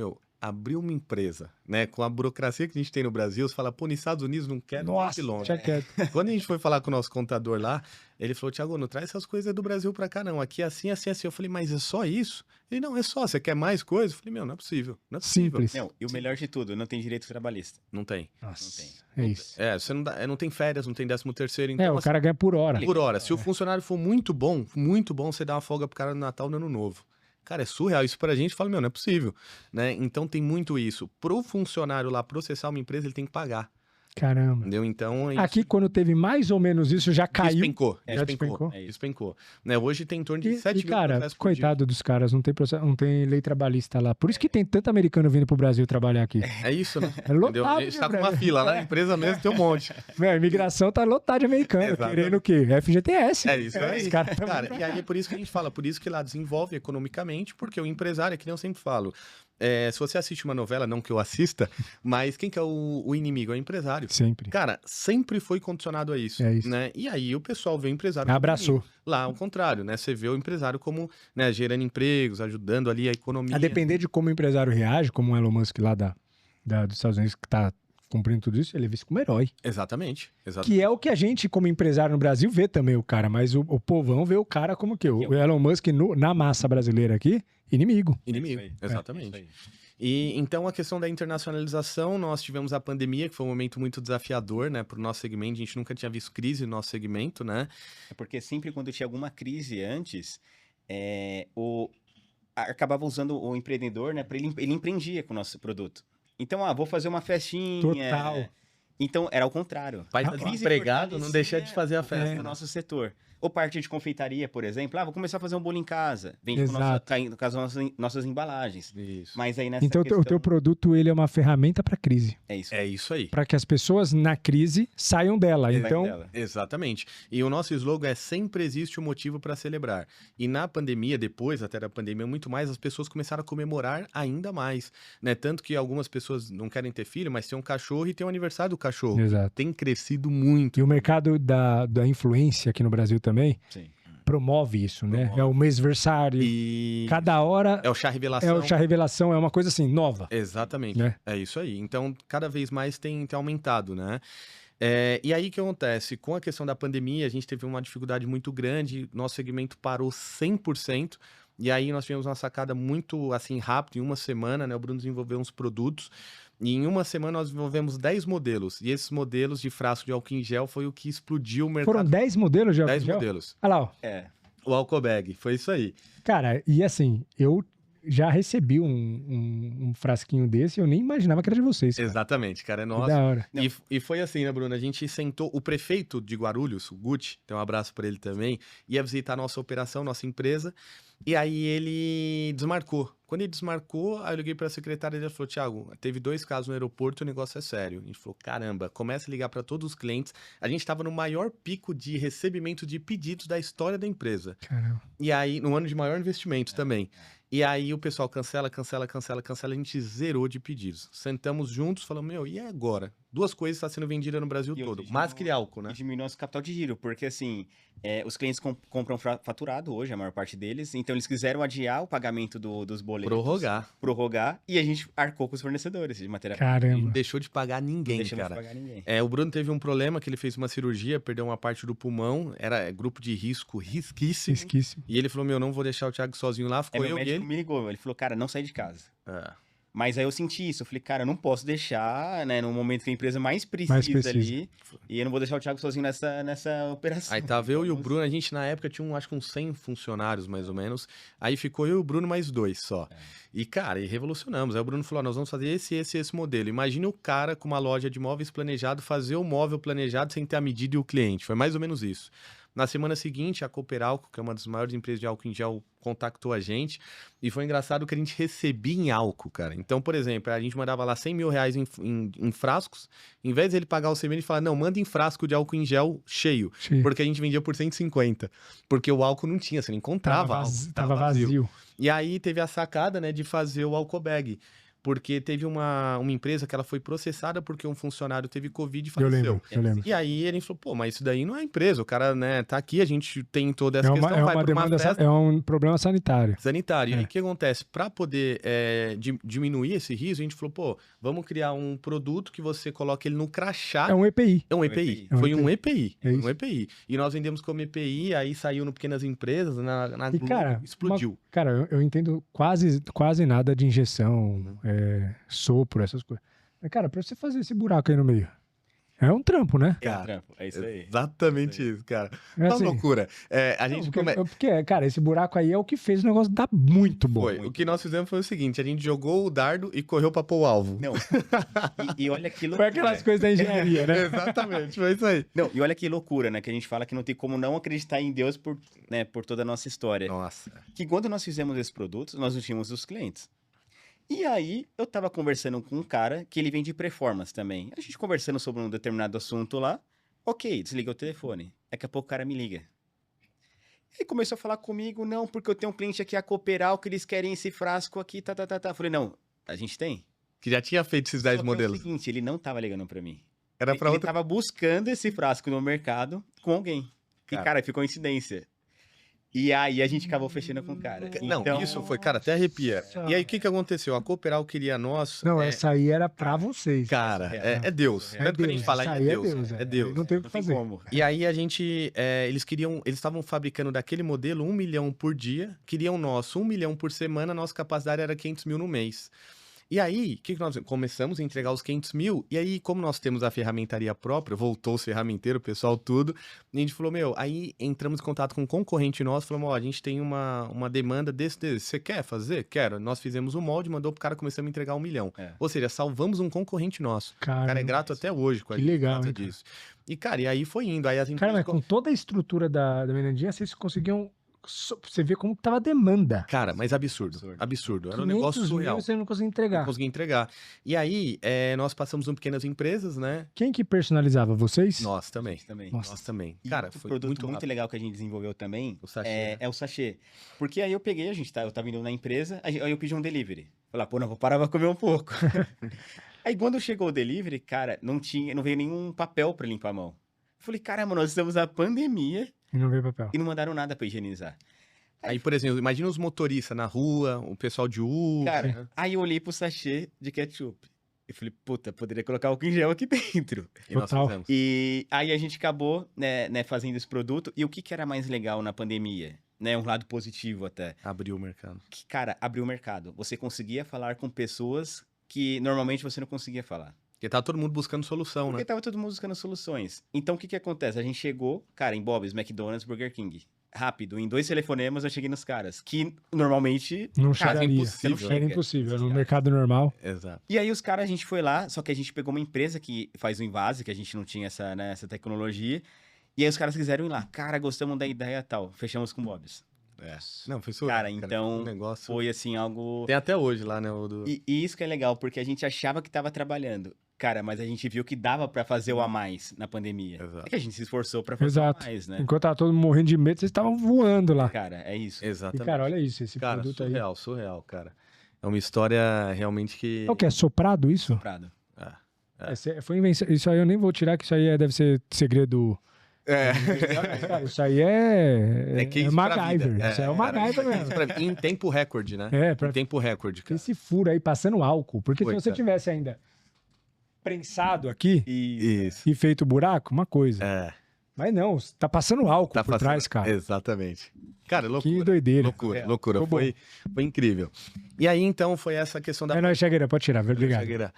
abrir uma empresa, né? Com a burocracia que a gente tem no Brasil, você fala, nos Estados Unidos não quero ir de longe. Quando a gente foi falar com o nosso contador lá, ele falou, Thiago, não traz essas coisas do Brasil pra cá não, aqui é assim, assim, assim. Eu falei, mas é só isso? Ele, não, é só, você quer mais coisa? Eu falei, não é possível, não é possível. Simples. Não, e o melhor de tudo, não tem direito trabalhista. Não tem. Nossa, não tem. É isso. Você não tem férias, não tem 13º, então... o cara ganha por hora. Por hora. Se o funcionário for muito bom, você dá uma folga pro cara no Natal e no Ano Novo. Cara, é surreal. Isso pra gente, fala, não é possível, né? Então tem muito isso. Pro funcionário lá processar uma empresa, ele tem que pagar. Caramba. Entendeu? Então... Aqui, quando teve mais ou menos isso, já caiu. Despencou. Né? Hoje tem em torno de 7 mil cara, coitado dos caras, não tem lei trabalhista lá. Por isso que tem tanto americano vindo pro Brasil trabalhar aqui. É isso, né? É lotado. A gente tá com uma fila lá na empresa mesmo, tem um monte. A imigração tá lotada de americano, querendo o quê? FGTS. É isso aí. Cara, e aí é por isso que a gente fala, por isso que lá desenvolve economicamente, porque o empresário, é que nem eu sempre falo, se você assiste uma novela, não que eu assista, mas quem que é o inimigo? É o empresário. Sempre. Cara, sempre foi condicionado a isso. É isso. Né? E aí o pessoal vê o empresário abraçou. Lá, ao contrário, né? Você vê o empresário como, né, gerando empregos, ajudando ali a economia. A depender de como o empresário reage, como o Elon Musk lá dos Estados Unidos, que tá cumprindo tudo isso, ele é visto como herói. Exatamente. Que é o que a gente, como empresário no Brasil, vê também o cara, mas o povão vê o cara como que? O Elon Musk, na massa brasileira aqui, inimigo. Inimigo, exatamente. E então a questão da internacionalização, nós tivemos a pandemia, que foi um momento muito desafiador, né, para o nosso segmento. A gente nunca tinha visto crise no nosso segmento, né? É porque sempre quando tinha alguma crise antes, acabava usando o empreendedor, né, ele empreendia com o nosso produto. Então, vou fazer uma festinha. Total. Então, era ao contrário. Pai tá desempregado, não deixa de fazer a festa. No nosso setor. Ou parte de confeitaria, por exemplo. Vou começar a fazer um bolo em casa. Vende com as nossas embalagens. Isso. Mas aí nessa então, questão... o teu produto, ele é uma ferramenta para crise. É isso aí. Para que as pessoas, na crise, saiam dela. Então... Exatamente. E o nosso slogan é sempre existe um motivo para celebrar. E na pandemia, depois até da pandemia, muito mais, as pessoas começaram a comemorar ainda mais. Né? Tanto que algumas pessoas não querem ter filho, mas tem um cachorro e tem o aniversário do cachorro. Exato. Tem crescido muito. E o mercado da influência aqui no Brasil também promove isso, né? É o mêsversário. E cada hora... É o chá revelação. É o chá revelação, é uma coisa assim, nova. Exatamente. Né? É isso aí. Então, cada vez mais tem aumentado, né? E aí o que acontece? Com a questão da pandemia, a gente teve uma dificuldade muito grande, nosso segmento parou 100%, e aí nós tivemos uma sacada muito assim rápida, em uma semana, né? O Bruno desenvolveu uns produtos, e em uma semana nós desenvolvemos 10 modelos, e esses modelos de frasco de álcool em gel foi o que explodiu o mercado. Foram 10 modelos de álcool em gel? 10 modelos. Olha lá, ó. O álcool bag, foi isso aí. Cara, e assim, eu já recebi um frasquinho desse, eu nem imaginava que era de vocês. Cara. Exatamente, cara, é nosso. Que da hora. E foi assim, né, Bruno? A gente sentou, o prefeito de Guarulhos, o Gucci, tem um abraço para ele também, ia visitar a nossa operação, nossa empresa, e aí ele desmarcou. Quando ele desmarcou, aí eu liguei para a secretária e ele falou: Thiago, teve 2 casos no aeroporto e o negócio é sério. A gente falou: caramba, começa a ligar para todos os clientes. A gente estava no maior pico de recebimento de pedidos da história da empresa. Caramba. E aí, no ano de maior investimento também. E aí o pessoal cancela, a gente zerou de pedidos. Sentamos juntos, falamos, e agora? 2 coisas estão sendo vendidas no Brasil todo, máscara e álcool, né? E diminui nosso capital de giro, porque assim, os clientes compram faturado hoje, a maior parte deles, então eles quiseram adiar o pagamento dos boletos. Prorrogar, e a gente arcou com os fornecedores de matéria. Caramba. Não deixou de pagar ninguém, cara. O Bruno teve um problema, que ele fez uma cirurgia, perdeu uma parte do pulmão, era grupo de risco risquíssimo. E ele falou, não vou deixar o Thiago sozinho lá, ficou eu e ele. Me ligou, ele falou, cara, não sai de casa. Mas aí eu senti isso, eu falei, cara, eu não posso deixar, né, no momento que a empresa mais precisa ali, e eu não vou deixar o Thiago sozinho nessa operação. Aí tava eu e o Bruno, a gente na época tinha acho que uns 100 funcionários mais ou menos, aí ficou eu e o Bruno mais 2 só. E cara, revolucionamos, aí o Bruno falou, nós vamos fazer esse modelo. Imagina o cara com uma loja de móveis planejado, fazer o móvel planejado sem ter a medida e o cliente, foi mais ou menos isso. Na semana seguinte, a Cooperalco, que é uma das maiores empresas de álcool em gel, contactou a gente. E foi engraçado que a gente recebia em álcool, cara. Então, por exemplo, a gente mandava lá 100 mil reais em frascos. Em vez de ele pagar o CMN, ele falava, não, manda em frasco de álcool em gel cheio. Porque a gente vendia por 150. Porque o álcool não tinha, você não encontrava álcool. Tava vazio. E aí teve a sacada, né, de fazer o álcool bag. Porque teve uma empresa que ela foi processada porque um funcionário teve Covid e faleceu. Eu lembro. E aí ele falou, mas isso daí não é empresa, o cara, né, tá aqui, a gente tem toda essa questão, vai pra uma festa. É um problema sanitário. E aí o que acontece? Para poder diminuir esse risco, a gente falou, vamos criar um produto que você coloca ele no crachá. É um EPI. É um EPI. Foi um EPI. Um EPI. E nós vendemos como EPI, aí saiu no Pequenas Empresas, na Globo, explodiu. Cara, eu entendo quase nada de injeção, sopro, essas coisas. Mas, cara, pra você fazer esse buraco aí no meio, é um trampo, né? É um trampo, é isso aí. Exatamente isso, cara. É uma assim, loucura. Porque, cara, esse buraco aí é o que fez o negócio dar muito bom. O que nós fizemos foi o seguinte, a gente jogou o dardo e correu pra pôr o alvo. Não. E olha que loucura. Foi aquelas coisas da engenharia, né? Exatamente, foi isso aí. Não, e olha que loucura, né? Que a gente fala que não tem como não acreditar em Deus por toda a nossa história. Nossa. Que quando nós fizemos esses produtos, nós não tínhamos os clientes. E aí, eu tava conversando com um cara que ele vende performance também. A gente conversando sobre um determinado assunto lá. Ok, desliga o telefone. Daqui a pouco o cara me liga. Ele começou a falar comigo, não, porque eu tenho um cliente aqui, a Cooperal, que eles querem esse frasco aqui, tá. Falei, não, a gente tem. Que já tinha feito esses 10 modelos. É o seguinte, ele não tava ligando pra mim. Era pra ele tava buscando esse frasco no mercado com alguém. Cara. E, cara, foi coincidência. E aí a gente acabou fechando com o cara. Não, então... isso foi, cara, até arrepia. E aí o que aconteceu? A Cooperal queria nós... Não, essa aí era pra vocês. Cara, é Deus. Tanto que a gente fala, é Deus. É Deus. Não tem o que fazer. Como. E aí a gente, eles estavam fabricando daquele modelo 1 milhão por dia, queriam nós 1 milhão por semana, nossa capacidade era 500 mil no mês. E aí, o que nós começamos a entregar os 500 mil, e aí, como nós temos a ferramentaria própria, voltou os ferramenteiros, o pessoal tudo, e a gente falou, aí entramos em contato com um concorrente nosso, falamos, a gente tem uma demanda desse, você quer fazer? Quero. Nós fizemos o molde, mandou pro cara, começamos a entregar 1 milhão. Ou seja, salvamos um concorrente nosso. O cara é grato até hoje com a gente. Que legal, hein, disso. E, cara, e aí foi indo. Aí as cara, mas com toda a estrutura da Mirandinha, vocês conseguiam... Você vê como tava a demanda. Cara, mas absurdo. Era um negócio surreal. Você não conseguia entregar. Não conseguia entregar. E aí, nós passamos em pequenas empresas, né? Quem que personalizava? Vocês? Nós também. Nós também. Cara, foi produto muito legal que a gente desenvolveu também o sachê, é o sachê. Porque aí eu peguei, eu tava indo na empresa, aí eu pedi um delivery. Falei, pô, não, vou parar pra comer um pouco. Aí quando chegou o delivery, cara, não veio nenhum papel pra limpar a mão. Eu falei, caramba, nós estamos na pandemia... E não veio papel. E não mandaram nada pra higienizar. Aí, por exemplo, imagina os motoristas na rua, o pessoal de Uber. Cara, aí eu olhei pro sachê de ketchup. Eu falei, puta, poderia colocar álcool em gel aqui dentro. E nós fizemos. E aí a gente acabou, né, fazendo esse produto. E o que era mais legal na pandemia? Né, um lado positivo até. Abriu o mercado. Cara, abriu o mercado. Você conseguia falar com pessoas que normalmente você não conseguia falar. Porque tava todo mundo buscando solução, Porque tava todo mundo buscando soluções. Então, o que acontece? A gente chegou, cara, em Bob's, McDonald's, Burger King. Rápido, em 2 telefonemas eu cheguei nos caras. Que normalmente... Não chegaria. Era impossível, no mercado normal. Exato. E aí os caras, a gente foi lá, só que a gente pegou uma empresa que faz o invase, que a gente não tinha essa tecnologia. E aí os caras quiseram ir lá. Cara, gostamos da ideia e tal. Fechamos com o Bob's. Não, foi surreal. Cara, então, negócio... foi assim, algo... Tem até hoje lá, né? E isso que é legal, porque a gente achava que tava trabalhando. Cara, mas a gente viu que dava pra fazer o a mais na pandemia. Exato. É que a gente se esforçou pra fazer o a mais, né? Enquanto tava todo mundo morrendo de medo, vocês estavam voando lá. Cara, é isso. Exatamente. E, cara, olha isso, esse produto surreal, aí. Surreal, cara. É uma história realmente que... É o que? É soprado isso? Soprado. Foi invenção. Isso aí eu nem vou tirar, que isso aí deve ser segredo... Cara, isso aí é MacGyver. Isso aí é o MacGyver mesmo. Em tempo recorde, né? Em tempo recorde, cara. Esse furo aí passando álcool. Porque se você tivesse ainda prensado aqui e feito buraco, uma coisa. Mas não, tá passando álcool por trás, cara. Exatamente. Cara, loucura. Que doideira. Loucura. Foi incrível. E aí, então, foi essa questão da... Não, Chagueira, pode tirar, obrigado.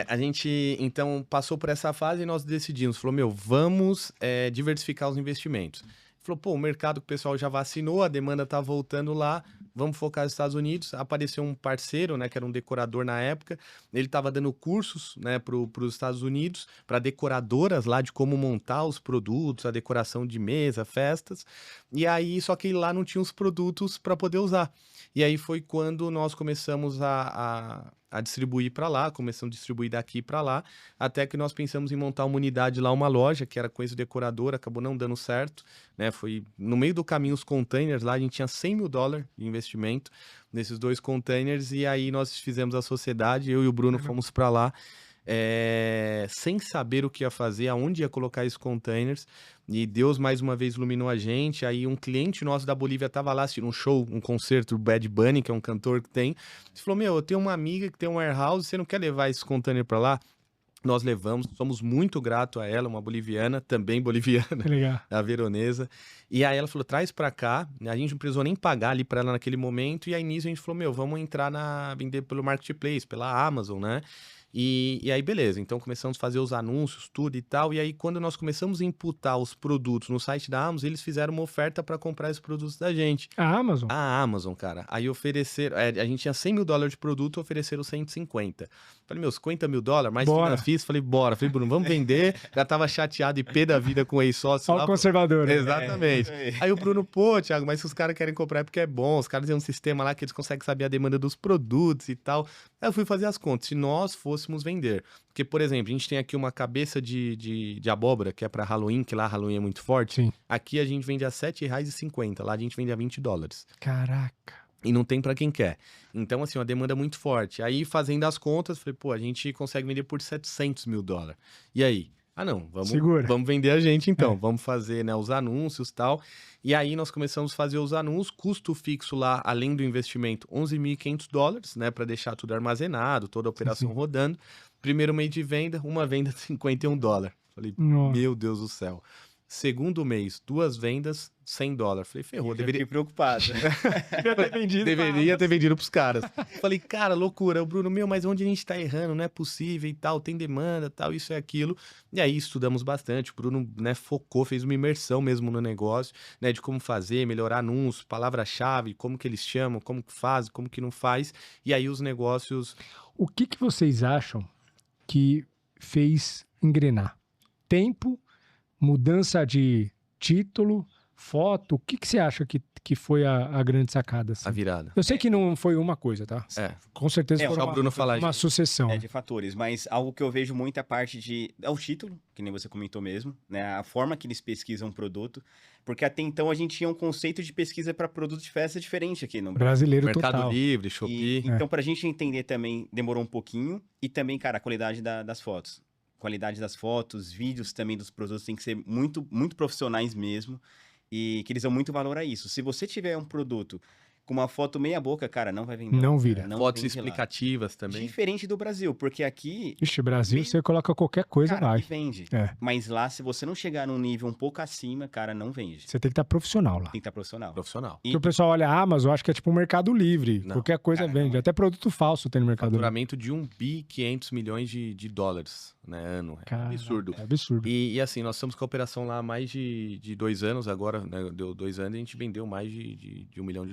A gente, então, passou por essa fase e nós decidimos. Falou, vamos diversificar os investimentos. Falou, o mercado que o pessoal já vacinou, a demanda tá voltando lá, vamos focar nos Estados Unidos. Apareceu um parceiro, né, que era um decorador na época, ele estava dando cursos, né, para os Estados Unidos, para decoradoras lá de como montar os produtos, a decoração de mesa, festas, e aí, só que lá não tinha os produtos para poder usar. E aí foi quando nós começamos a distribuir para lá, começamos a distribuir daqui para lá, até que nós pensamos em montar uma unidade lá, uma loja, que era com esse decorador, acabou não dando certo, né? Foi no meio do caminho os containers lá, a gente tinha $100 mil de investimento nesses 2 containers, e aí nós fizemos a sociedade, eu e o Bruno fomos para lá, sem saber o que ia fazer, aonde ia colocar esses containers, e Deus mais uma vez iluminou a gente. Aí um cliente nosso da Bolívia estava lá assistindo um show, um concerto do Bad Bunny, que é um cantor que tem, ele falou, eu tenho uma amiga que tem um warehouse, você não quer levar esse container para lá? Nós levamos, somos muito gratos a ela, uma boliviana, também boliviana, legal. A veronesa. E aí ela falou, traz pra cá, a gente não precisou nem pagar ali pra ela naquele momento, e aí nisso a gente falou, vamos entrar vender pelo Marketplace, pela Amazon, né? E aí, beleza, então começamos a fazer os anúncios, tudo e tal, e aí quando nós começamos a imputar os produtos no site da Amazon, eles fizeram uma oferta para comprar esses produtos da gente. A Amazon? A Amazon, cara. Aí ofereceram, a gente tinha $100 mil de produto, ofereceram 150. Falei, $50 mil, mais que eu fiz, falei, bora. Falei, Bruno, vamos vender. Já tava chateado e pé da vida com o ex-sócio. Só o conservador. Exatamente. Aí o Bruno, Thiago, mas se os caras querem comprar é porque é bom, os caras têm um sistema lá que eles conseguem saber a demanda dos produtos e tal. Aí eu fui fazer as contas, se nós fôssemos vender. Porque, por exemplo, a gente tem aqui uma cabeça de abóbora, que é para Halloween, que lá Halloween é muito forte. Sim. Aqui a gente vende a R$7,50, lá a gente vende a $20. Caraca. E não tem para quem quer. Então, assim, uma demanda muito forte. Aí, fazendo as contas, falei, a gente consegue vender por $700 mil. E aí? Não, vamos vender a gente então, vamos fazer, né, os anúncios e tal. E aí nós começamos a fazer os anúncios, custo fixo lá, além do investimento, $11.500, né, para deixar tudo armazenado, toda a operação rodando. Primeiro mês de venda, uma venda de $51. Falei, meu Deus do céu. Segundo mês, 2 vendas, $100. Falei, ferrou, Fiquei preocupado. Deveria ter vendido pros caras. Falei, cara, loucura. O Bruno, mas onde a gente tá errando? Não é possível e tal, tem demanda, tal, isso e aquilo. E aí estudamos bastante. O Bruno, né, focou, fez uma imersão mesmo no negócio, né, de como fazer, melhorar anúncios, palavra-chave, como que eles chamam, como que faz, como que não faz. E aí os negócios... O que vocês acham que fez engrenar? Tempo, mudança de título, foto, o que você acha que foi a grande sacada? Assim? A virada. Eu sei que não foi uma coisa, tá? Com certeza foi uma sucessão. De fatores, mas algo que eu vejo muito é a parte de... É o título, que nem você comentou mesmo, né? A forma que eles pesquisam o produto, porque até então a gente tinha um conceito de pesquisa para produto de festa diferente aqui no Brasileiro Mercado total. Livre, Shopee. Então, pra gente entender também, demorou um pouquinho, e também, cara, a qualidade das fotos. Qualidade das fotos, vídeos também dos produtos tem que ser muito, muito profissionais mesmo, e que eles dão muito valor a isso. Se você tiver um produto com uma foto meia boca, cara, não vai vender. Não vira. Fotos explicativas também. Diferente do Brasil, porque aqui... Ixi, Brasil, você coloca qualquer coisa, cara, vai. vende. É. Mas lá, se você não chegar num nível um pouco acima, cara, não vende. Você tem que estar profissional lá. Tem que estar profissional. Porque o pessoal olha a Amazon, acho que é tipo um Mercado Livre. Não, qualquer coisa cara, vende. não é. Até produto falso tem no Mercado Livre. Faturamento de 1.500 bilhões de dólares, né, ano. É absurdo. É absurdo. E assim, nós estamos com a operação lá há mais de 2 anos, agora, né, deu 2 anos e a gente vendeu mais de $1 milhão.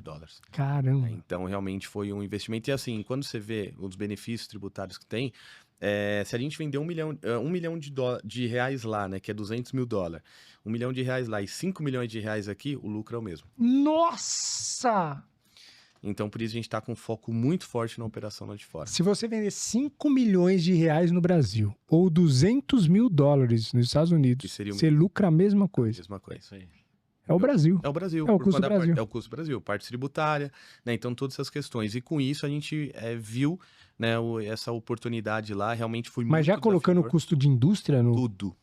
Caramba. Então, realmente foi um investimento. E assim, quando você vê os benefícios tributários que tem, se a gente vender $1 milhão de reais lá, né, que é $200 mil, $1 milhão de reais lá e $5 milhões de reais aqui, o lucro é o mesmo. Nossa! Então, por isso a gente está com um foco muito forte na operação lá de fora. Se você vender 5 milhões de reais no Brasil ou $200 mil nos Estados Unidos, você lucra a mesma coisa. Mesma coisa. É isso aí. É o Brasil. É o Brasil. É o custo do Brasil. É o custo do Brasil, parte tributária, né? Então, todas essas questões. E com isso, a gente viu, né, essa oportunidade lá, realmente foi muito Mas já colocando o custo de indústria no... Tudo.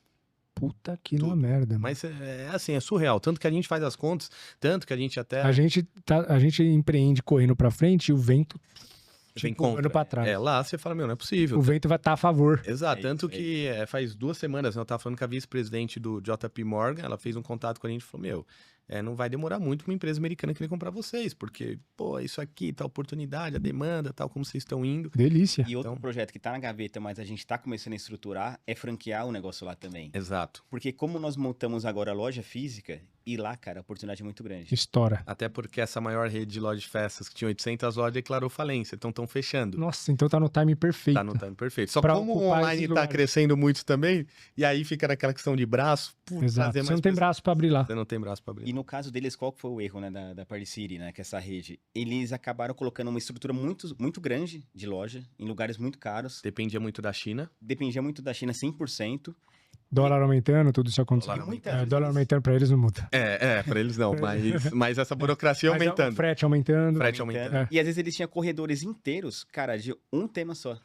Puta que não merda. Mano. Mas assim, é surreal. Tanto que a gente faz as contas, tanto que a gente até... A gente empreende correndo pra frente e o vento... Vem contra. Pra trás. Lá você fala, não é possível. O vento vai estar a favor. Exato, tanto que faz 2 semanas, né, eu tava falando com a vice-presidente do JP Morgan, ela fez um contato com a gente e falou, não vai demorar muito pra uma empresa americana querer comprar vocês, porque, isso aqui, tá a oportunidade, a demanda, tal, como vocês estão indo. Delícia. E outro projeto que tá na gaveta, mas a gente tá começando a estruturar, é franquear o negócio lá também. Exato. Porque como nós montamos agora a loja física, e lá, cara, a oportunidade é muito grande. Estoura. Até porque essa maior rede de lojas de festas, que tinha 800 lojas, declarou falência, então estão fechando. Nossa, então tá no time perfeito. Tá no time perfeito. Só pra como o online tá crescendo muito também, e aí fica naquela questão de braço. Exato. Você não tem braço pra abrir lá. Você não tem braço pra abrir. E no caso deles, qual foi o erro, né, da Party City, né, que é essa rede? Eles acabaram colocando uma estrutura muito, muito grande de loja, em lugares muito caros. Dependia muito da China. Dependia muito da China, 100%. Dólar aumentando, tudo isso aconteceu. Dólar aumentando pra eles não muda. Pra eles não, mas essa burocracia aumentando. Frete aumentando. E às vezes eles tinham corredores inteiros, cara, de um tema só.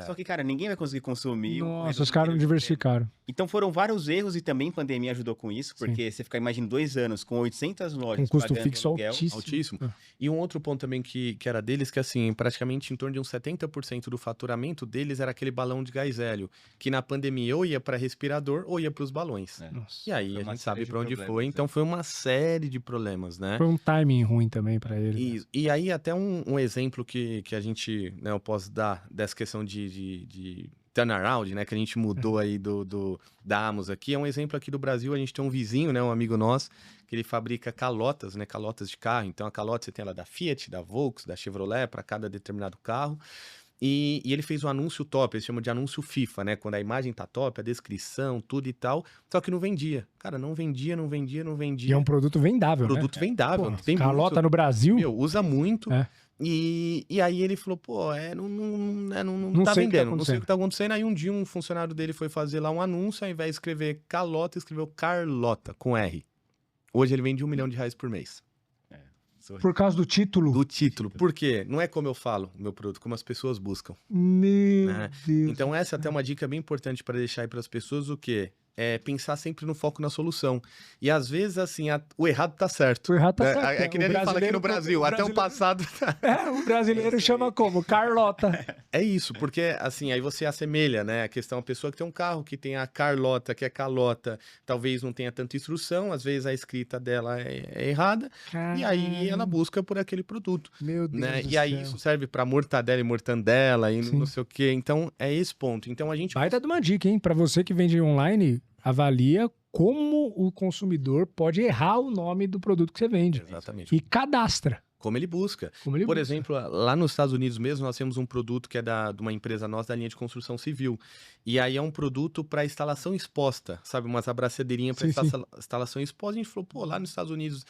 Só que, cara, ninguém vai conseguir consumir. Nossa, os caras não diversificaram. Então foram vários erros e também a pandemia ajudou com isso, porque você fica, imagina, 2 anos com 800 lojas. Com custo fixo altíssimo. E um outro ponto também que era deles, que assim, praticamente em torno de uns 70% do faturamento deles era aquele balão de gás hélio, que na pandemia ou ia para respirador ou ia para os balões. E aí a gente sabe para onde foi, então foi uma série de problemas, né? Foi um timing ruim também para eles. E aí até um exemplo que a gente, né, eu posso dar dessa questão de turnaround, né, que a gente mudou aí da Amos aqui, é um exemplo aqui do Brasil. A gente tem um vizinho, né, um amigo nosso, que ele fabrica calotas, né, calotas de carro. Então a calota você tem ela da Fiat, da Volkswagen, da Chevrolet, para cada determinado carro. E ele fez um anúncio top, eles chamam de anúncio FIFA, né, quando a imagem tá top, a descrição, tudo e tal, só que não vendia. Cara, não vendia. E é um produto vendável, vendável. Pô, tem calota no Brasil. Usa muito. E aí ele falou, não tá vendendo, não sei o que tá acontecendo. Aí um dia um funcionário dele foi fazer lá um anúncio, ao invés de escrever calota, escreveu Carlota, com R. Hoje ele vende R$1 milhão por mês. Por causa do título? Do título. Por quê? Não é como eu falo o meu produto, como as pessoas buscam. Meu Deus. Então essa é até uma dica bem importante para deixar aí para as pessoas, o quê? pensar sempre no foco na solução. E às vezes, assim, o errado tá certo. O errado tá certo. É que nem a gente fala aqui no Brasil, até o passado... o brasileiro chama como? Carlota. É isso, porque, assim, aí você assemelha, né? A questão, a pessoa que tem um carro, que tem a Carlota, que é Calota, talvez não tenha tanta instrução, às vezes a escrita dela é errada, e aí ela busca por aquele produto. Meu Deus né? do E aí céu. isso serve para mortadela e mortandela e Sim. não sei o quê. Então, é esse ponto. Então, a gente... Baita de uma dica, hein? Pra você que vende online, avalia como o consumidor pode errar o nome do produto que você vende. Exatamente. E cadastra. Como ele busca. Como ele Por busca. exemplo, lá nos Estados Unidos mesmo, nós temos um produto que é de uma empresa nossa, da linha de construção civil. E aí é um produto para instalação exposta, sabe? Umas abraçadeirinhas para Sim, instalação exposta. A gente falou, pô, lá nos Estados Unidos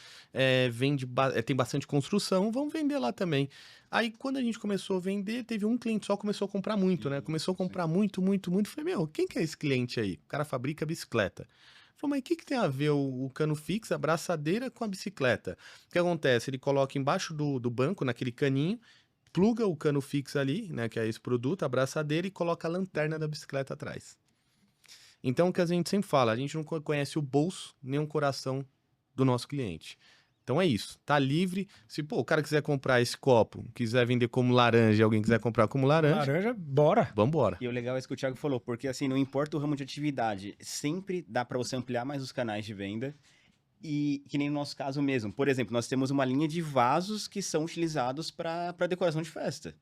tem bastante construção, vamos vender lá também. Aí, quando a gente começou a vender, teve um cliente só que começou a comprar muito, né? Começou a comprar muito. Falei, meu, quem que é esse cliente aí? O cara fabrica bicicleta. Falei, mas o que tem a ver o cano fixo, a braçadeira com a bicicleta? O que acontece? Ele coloca embaixo do banco, naquele caninho, pluga o cano fixo ali, né, que é esse produto, a braçadeira, e coloca a lanterna da bicicleta atrás. Então, o que a gente sempre fala, a gente não conhece o bolso nem o coração do nosso cliente. Então é isso, tá livre. Se o cara quiser comprar esse copo, quiser vender como laranja, alguém quiser comprar como laranja, bora. vambora. E o legal é isso que o Thiago falou, porque assim, não importa o ramo de atividade, sempre dá para você ampliar mais os canais de venda. E que nem no nosso caso mesmo. Por exemplo, nós temos uma linha de vasos que são utilizados para decoração de festa.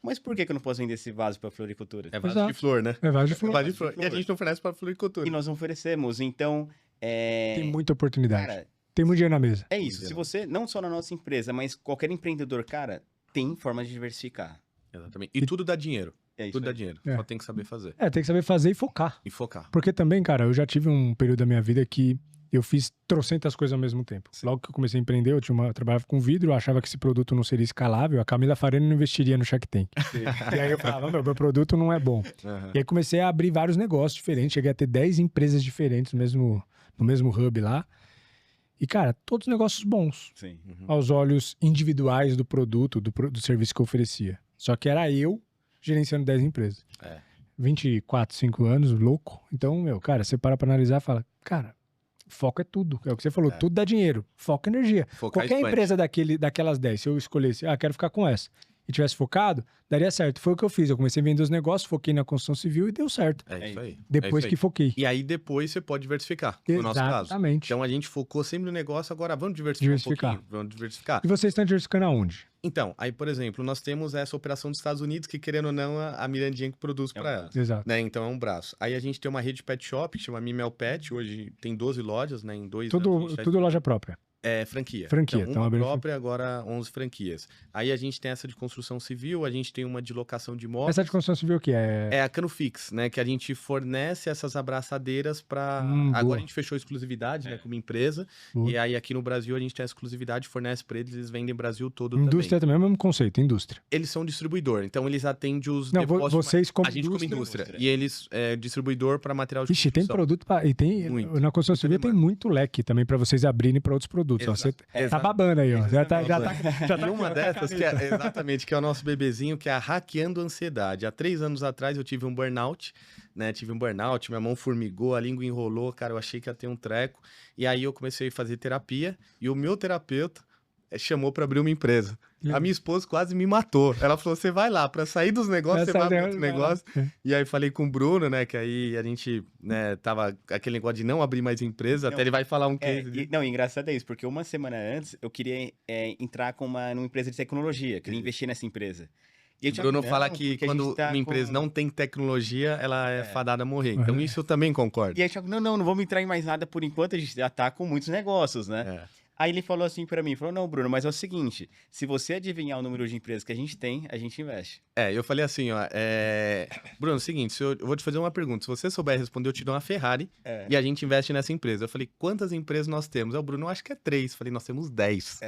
Mas por que eu não posso vender esse vaso para floricultura? É vaso Exato. de flor, né? É vaso de flor. Vaso de flor. E a gente não oferece para floricultura. E nós oferecemos, então... Tem muita oportunidade. Cara, Tem muito dinheiro na mesa. é isso. Se você, não só na nossa empresa, mas qualquer empreendedor, cara, tem formas de diversificar. Exatamente. E tudo dá dinheiro. É isso. Tudo dá aí. dinheiro. É. Só tem que saber fazer. Tem que saber fazer e focar. E focar. Porque também, cara, eu já tive um período da minha vida que eu fiz trocentas coisas ao mesmo tempo. Logo que eu comecei a empreender, eu trabalhava com vidro, eu achava que esse produto não seria escalável, a Camila Farani não investiria no Shark Tank. E aí eu falava, meu produto não é bom. Uhum. E aí comecei a abrir vários negócios diferentes, cheguei a ter 10 empresas diferentes no mesmo hub lá. E, cara, todos negócios bons, Sim. aos olhos individuais do produto, do serviço que eu oferecia. Só que era eu gerenciando 10 empresas. 24, 5 anos, louco. Então, cara, você para pra analisar e fala, cara, foco é tudo. É o que você falou, tudo dá dinheiro. Foco é energia. Focar Qualquer expande. empresa daquelas 10, se eu escolhesse, quero ficar com essa, e tivesse focado, daria certo. Foi o que eu fiz. Eu comecei a vender os negócios, foquei na construção civil e deu certo. É isso aí. Depois É isso que aí. foquei. E aí depois você pode diversificar, no nosso caso. Exatamente. Então a gente focou sempre no negócio, agora vamos diversificar um pouquinho. Vamos diversificar. E vocês estão diversificando aonde? Então, aí, por exemplo, nós temos essa operação dos Estados Unidos, que querendo ou não, a Mirandinha que produz para ela. Exato. Né? Então é um braço. Aí a gente tem uma rede pet shop, que chama Mimel Pet, hoje tem 12 lojas, né? Em 2 anos. a gente Tudo loja própria. É franquia. Franquia, Então, então uma abrindo própria, agora 11 franquias. Aí a gente tem essa de construção civil, a gente tem uma de locação de imóveis. Essa de construção civil o que é? É a Canufix, né? Que a gente fornece essas abraçadeiras para. Boa. Agora a gente fechou a exclusividade, né? Como empresa. Boa. E aí aqui no Brasil a gente tem a exclusividade, fornece para eles vendem o Brasil todo Indústria também. também é o mesmo conceito, indústria. Eles são distribuidor, então eles atendem os Não, depósitos. vocês como A gente como indústria. E eles distribuidor para material de Ixi, tem construção. produto e tem Muito. na construção civil tem muito leque também para vocês abrirem para outros produtos. Ó, você tá babando aí, ó. Já tá E uma dessas, que é, exatamente, que é o nosso bebezinho, que é a Hackeando Ansiedade. Há 3 anos atrás eu tive um burnout, né? Minha mão formigou, a língua enrolou, cara, eu achei que ia ter um treco. E aí eu comecei a fazer terapia e o meu terapeuta chamou para abrir uma empresa. A minha esposa quase me matou. Ela falou, você vai lá, para sair dos negócios, você vai abrir outro negócio. E aí falei com o Bruno, né, que aí a gente, né, tava aquele negócio de não abrir mais empresa, até ele vai falar um case. Engraçado é isso, porque uma semana antes eu queria entrar numa empresa de tecnologia, queria investir nessa empresa. E o Bruno fala que quando uma empresa não tem tecnologia, ela é fadada a morrer. Então isso eu também concordo. E aí, Thiago, não vamos entrar em mais nada por enquanto, a gente já tá com muitos negócios, né? Aí ele falou assim pra mim, não, Bruno, mas é o seguinte, se você adivinhar o número de empresas que a gente tem, a gente investe. Eu falei assim, ó, Bruno, é o seguinte, eu vou te fazer uma pergunta, se você souber responder, eu te dou uma Ferrari e a gente investe nessa empresa. Eu falei, quantas empresas nós temos? Aí o Bruno, eu acho que é 3. Falei, nós temos 10.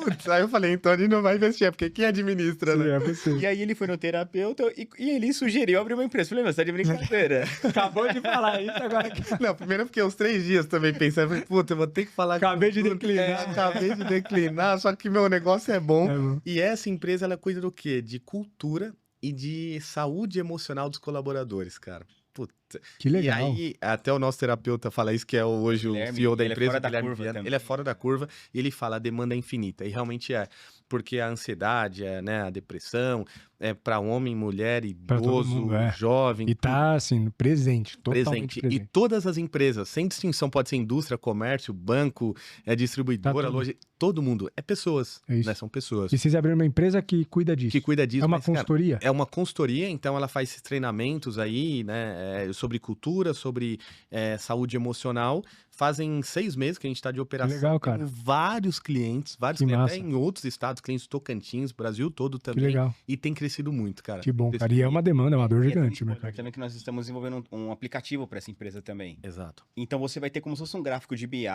Putz, aí eu falei, então a gente não vai investir, é porque quem administra, né? E aí ele foi no terapeuta e ele sugeriu abrir uma empresa. Eu falei, você tá de brincadeira. Acabou de falar isso agora. Não, primeiro porque uns 3 dias também pensei, puta, eu vou ter que falar... Acabei de declinar. Acabei de declinar, só que meu negócio é bom. E essa empresa, ela cuida do quê? De cultura e de saúde emocional dos colaboradores, cara. Puta, Que legal. E aí, até o nosso terapeuta fala isso, que é hoje o CEO da empresa, Guilherme Viana. Ele é fora da curva e ele fala: a demanda é infinita. E realmente é. Porque a ansiedade, né, a depressão, é para homem, mulher, idoso, jovem. E tá, assim, presente, totalmente presente. E todas as empresas, sem distinção, pode ser indústria, comércio, banco, distribuidora, loja, todo mundo. É pessoas, né? São pessoas. E vocês abriram uma empresa que cuida disso? Que cuida disso. É uma consultoria? Cara, é uma consultoria, então ela faz esses treinamentos aí, né, sobre cultura, sobre saúde emocional. Fazem 6 meses que a gente está de operação. Que legal, cara. Tem vários clientes até em outros estados, clientes Tocantins, Brasil todo também. Que legal. E tem crescido muito, cara. Que bom, cara. E é uma demanda, é uma dor gigante. Também que nós estamos desenvolvendo um aplicativo para essa empresa também. Exato. Então você vai ter como se fosse um gráfico de BI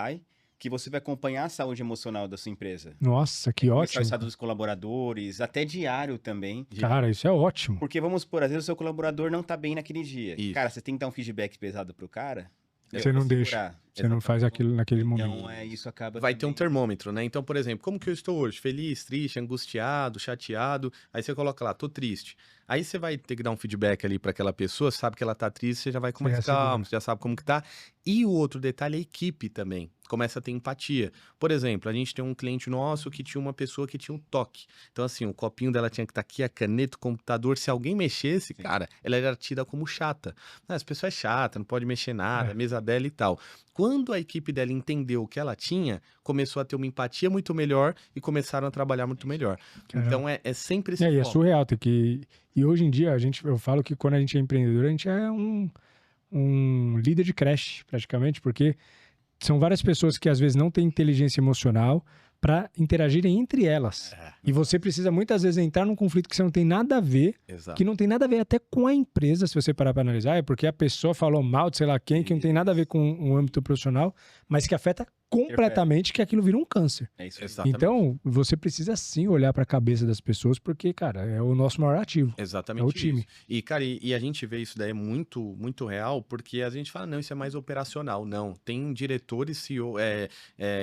que você vai acompanhar a saúde emocional da sua empresa. Nossa, que ótimo. O estado dos colaboradores, até diário também. Cara, isso é ótimo. Porque vamos supor, às vezes o seu colaborador não tá bem naquele dia. Isso. Cara, você tem que dar um feedback pesado pro cara. Você não deixa. Você não faz aquilo naquele momento. Então, isso acaba... Vai ter um termômetro, né? Então, por exemplo, como que eu estou hoje? Feliz, triste, angustiado, chateado. Aí você coloca lá, tô triste. Aí você vai ter que dar um feedback ali para aquela pessoa, sabe que ela tá triste, você já vai com mais calma, você já sabe como que tá. E o outro detalhe é a equipe também. Começa a ter empatia. Por exemplo, a gente tem um cliente nosso que tinha uma pessoa que tinha um toque. Então, assim, o copinho dela tinha que estar aqui, a caneta, o computador. Se alguém mexesse, cara, ela era tida como chata. Essa pessoa é chata, não pode mexer nada, a mesa dela e tal. Quando a equipe dela entendeu o que ela tinha, começou a ter uma empatia muito melhor e começaram a trabalhar muito melhor. Então, é sempre esse foco. É surreal, tem que... E hoje em dia, eu falo que quando a gente é empreendedor, a gente é um líder de creche, praticamente, porque são várias pessoas que às vezes não têm inteligência emocional para interagirem entre elas. E você precisa muitas vezes entrar num conflito que você não tem nada a ver, que não tem nada a ver até com a empresa, se você parar para analisar, é porque a pessoa falou mal de sei lá quem, que não tem nada a ver com o âmbito profissional, mas que afeta completamente, que aquilo vira um câncer. É isso. Então, você precisa sim olhar para a cabeça das pessoas, porque, cara, é o nosso maior ativo. Exatamente. É o time. Isso. E, cara, e a gente vê isso daí muito, muito real, porque a gente fala, não, isso é mais operacional. Não, tem diretores, CEO,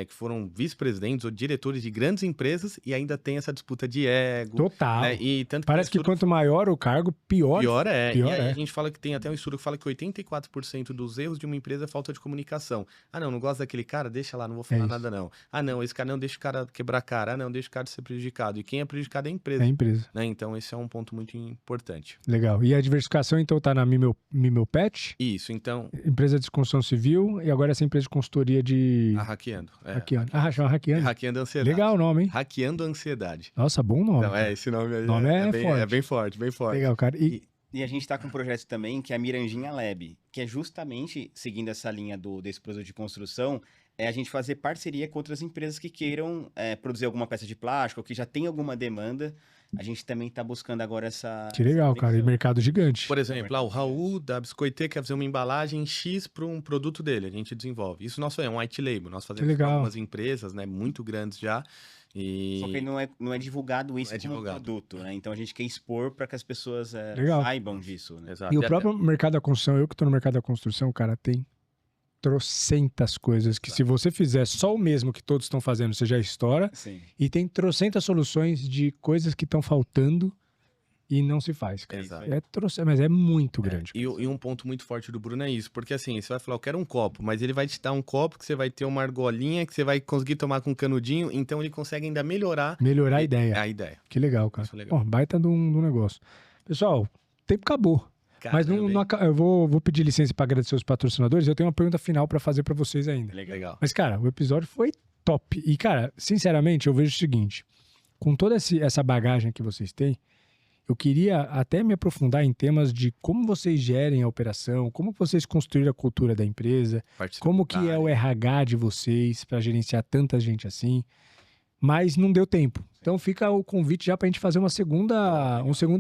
que foram vice-presidentes ou diretores de grandes empresas e ainda tem essa disputa de ego. Total. Né? E tanto parece que quanto maior o cargo, pior. Pior é. E aí a gente fala que tem até um estudo que fala que 84% dos erros de uma empresa é falta de comunicação. Ah, não gosto daquele cara, deixa lá, não vou falar nada não. Ah, não, esse cara não deixa o cara quebrar a cara. Ah, não, deixa o cara ser prejudicado. E quem é prejudicado é a empresa. É a empresa. Né? Então, esse é um ponto muito importante. Legal. E a diversificação, então, tá na Mimel-Pet? Isso, então... Empresa de construção civil e agora essa empresa de consultoria de... Hackeando. Hackeando. Chama Hackeando. Hackeando a ansiedade. Legal o nome, hein? Hackeando a ansiedade. Nossa, bom nome. Então, esse nome aí forte. É bem forte, bem forte. Legal, cara. E a gente está com um projeto também que é a Miranjinha Lab, que é justamente, seguindo essa linha desse produto de construção, é a gente fazer parceria com outras empresas que queiram produzir alguma peça de plástico, ou que já tem alguma demanda. A gente também está buscando agora essa... Que legal, cara. E mercado gigante. Por exemplo, o Raul da Biscoitê quer fazer uma embalagem X para um produto dele. A gente desenvolve. Isso nosso é um white label. Nós fazemos com algumas empresas, né, muito grandes já. Só que não é divulgado isso como produto, né? Então a gente quer expor para que as pessoas saibam disso. Né? Exato. E o próprio mercado da construção, eu que estou no mercado da construção, cara, tem trocentas coisas que se você fizer só o mesmo que todos estão fazendo, você já estoura. Sim. E tem trocentas soluções de coisas que estão faltando e não se faz. Cara. Exato. Mas é muito grande. E um ponto muito forte do Bruno é isso, porque assim, você vai falar, eu quero um copo, mas ele vai te dar um copo que você vai ter uma argolinha, que você vai conseguir tomar com um canudinho, então ele consegue ainda melhorar a ideia. A ideia. Que legal, cara. Baita do negócio. Pessoal, o tempo acabou. Mas eu vou pedir licença para agradecer os patrocinadores. Eu tenho uma pergunta final para fazer para vocês ainda. Legal. Mas, cara, o episódio foi top. E, cara, sinceramente, eu vejo o seguinte. Com toda essa bagagem que vocês têm, eu queria até me aprofundar em temas de como vocês gerem a operação, como vocês construíram a cultura da empresa, como que é o RH de vocês para gerenciar tanta gente assim. Mas não deu tempo. Então fica o convite já pra gente fazer um segundo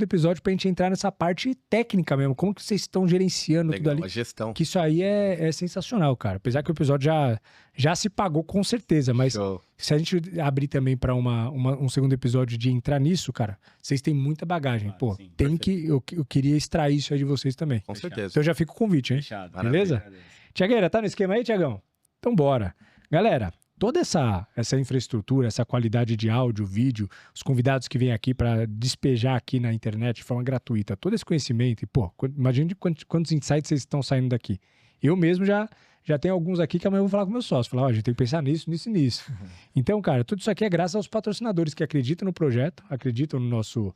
episódio pra gente entrar nessa parte técnica mesmo. Como que vocês estão gerenciando tudo ali? A gestão. Que isso aí é sensacional, cara. Apesar que o episódio já se pagou com certeza. Mas se a gente abrir também pra um segundo episódio de entrar nisso, cara, vocês têm muita bagagem. Pô, sim, tem que... Eu queria extrair isso aí de vocês também. Com certeza. Então já fica o convite, hein? Fechado. Beleza? Tiagueira, tá no esquema aí, Tiagão? Então bora. Galera, toda essa infraestrutura, essa qualidade de áudio, vídeo, os convidados que vêm aqui para despejar aqui na internet de forma gratuita, todo esse conhecimento, e pô, imagine quantos insights vocês estão saindo daqui. Eu mesmo já tenho alguns aqui que amanhã eu vou falar com meus sócios, falar, a gente tem que pensar nisso, nisso e nisso. Então, cara, tudo isso aqui é graças aos patrocinadores que acreditam no projeto, acreditam no nosso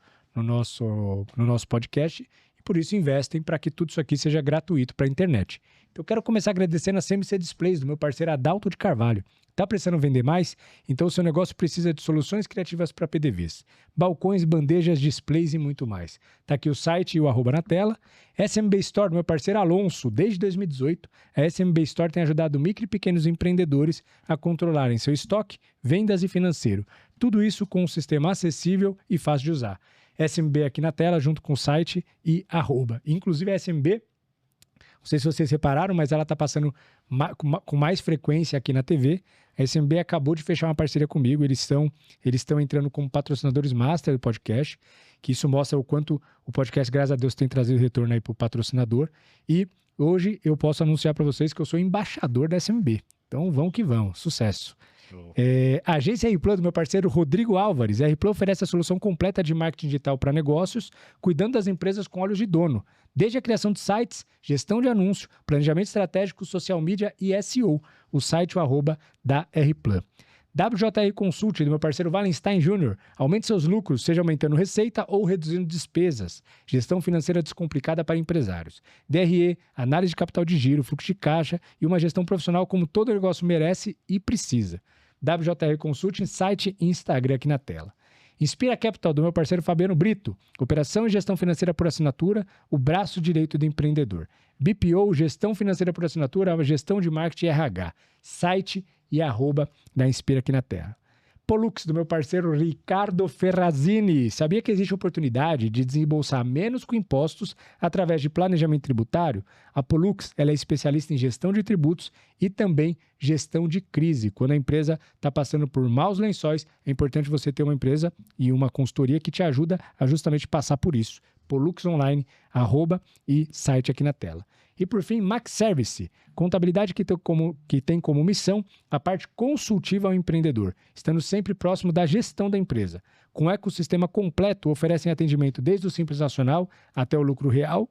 podcast e por isso investem para que tudo isso aqui seja gratuito para a internet. Então, eu quero começar agradecendo a CMC Displays, do meu parceiro Adalto de Carvalho. Tá precisando vender mais? Então o seu negócio precisa de soluções criativas para PDVs. Balcões, bandejas, displays e muito mais. Tá aqui o site e o @ na tela. SMB Store, meu parceiro Alonso, desde 2018, a SMB Store tem ajudado micro e pequenos empreendedores a controlarem seu estoque, vendas e financeiro. Tudo isso com um sistema acessível e fácil de usar. SMB aqui na tela, junto com o site e @. Inclusive a SMB, não sei se vocês repararam, mas ela está passando com mais frequência aqui na TV. A SMB acabou de fechar uma parceria comigo. Eles estão entrando como patrocinadores master do podcast, que isso mostra o quanto o podcast, graças a Deus, tem trazido retorno aí para o patrocinador. E hoje eu posso anunciar para vocês que eu sou embaixador da SMB. Então vão que vão, sucesso. A agência R-Plan do meu parceiro Rodrigo Álvares. A R-Plan oferece a solução completa de marketing digital para negócios, cuidando das empresas com olhos de dono. Desde a criação de sites, gestão de anúncio, planejamento estratégico, social media e SEO. O site e o @ da R-Plan. WJR Consult, do meu parceiro Wallenstein Jr. Aumente seus lucros, seja aumentando receita ou reduzindo despesas. Gestão financeira descomplicada para empresários. DRE, análise de capital de giro, fluxo de caixa e uma gestão profissional como todo negócio merece e precisa. WJR Consulting, site e Instagram aqui na tela. Inspira Capital, do meu parceiro Fabiano Brito. Operação e gestão financeira por assinatura, o braço direito do empreendedor. BPO, gestão financeira por assinatura, gestão de marketing e RH. Site e @ da Inspira aqui na tela. Pollux, do meu parceiro Ricardo Ferrazini. Sabia que existe oportunidade de desembolsar menos com impostos através de planejamento tributário? A Pollux ela é especialista em gestão de tributos e também gestão de crise. Quando a empresa está passando por maus lençóis, é importante você ter uma empresa e uma consultoria que te ajuda a justamente passar por isso. Pollux Online, @ e site aqui na tela. E por fim, Max Service, contabilidade que tem como missão a parte consultiva ao empreendedor, estando sempre próximo da gestão da empresa. Com um ecossistema completo, oferecem atendimento desde o Simples Nacional até o lucro real,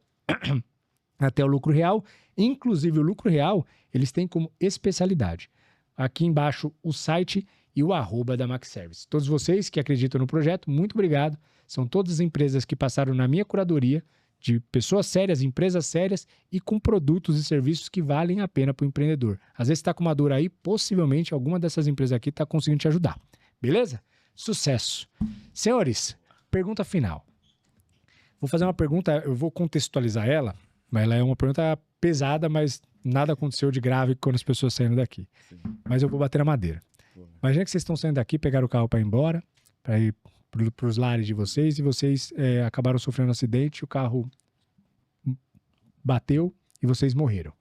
inclusive o lucro real, eles têm como especialidade. Aqui embaixo o site e o @ da Max Service. Todos vocês que acreditam no projeto, muito obrigado. São todas as empresas que passaram na minha curadoria, de pessoas sérias, empresas sérias e com produtos e serviços que valem a pena para o empreendedor. Às vezes você está com uma dor aí, possivelmente alguma dessas empresas aqui está conseguindo te ajudar. Beleza? Sucesso. Senhores, pergunta final. Vou fazer uma pergunta, eu vou contextualizar ela, mas ela é uma pergunta pesada, mas nada aconteceu de grave quando as pessoas saíram daqui. Sim. Mas eu vou bater na madeira. Imagina que vocês estão saindo daqui, pegaram o carro para ir embora, para ir para os lares de vocês, e vocês acabaram sofrendo um acidente, o carro bateu e vocês morreram.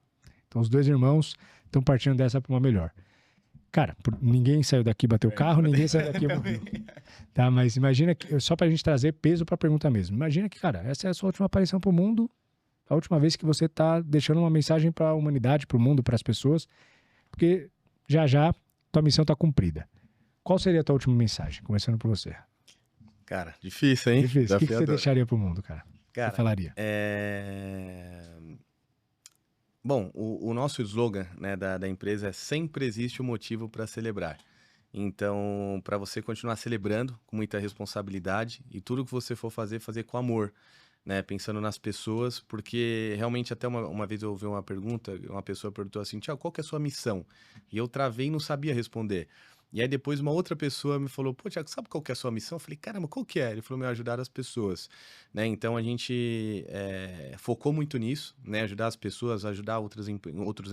Então os dois irmãos estão partindo dessa para uma melhor. Cara, ninguém saiu daqui e bateu o carro, ninguém saiu daqui e morreu. Tá, mas imagina, só para a gente trazer peso para a pergunta mesmo. Imagina que, cara, essa é a sua última aparição para o mundo, a última vez que você está deixando uma mensagem para a humanidade, para o mundo, para as pessoas, porque já tua missão está cumprida. Qual seria a tua última mensagem? Começando por você. Cara, difícil, hein? Difícil. O que você deixaria pro mundo, cara? Cara, você falaria? Bom, o nosso slogan, né, da empresa é sempre existe um motivo para celebrar. Então, para você continuar celebrando com muita responsabilidade e tudo que você for fazer com amor, né? Pensando nas pessoas, porque realmente até uma vez eu ouvi uma pergunta, uma pessoa perguntou assim, Thiago, qual que é a sua missão? E eu travei e não sabia responder. E aí depois uma outra pessoa me falou, pô, Thiago, sabe qual que é a sua missão? Eu falei, caramba, qual que é? Ele falou, ajudar as pessoas, né? Então a gente focou muito nisso, né? Ajudar as pessoas, ajudar outros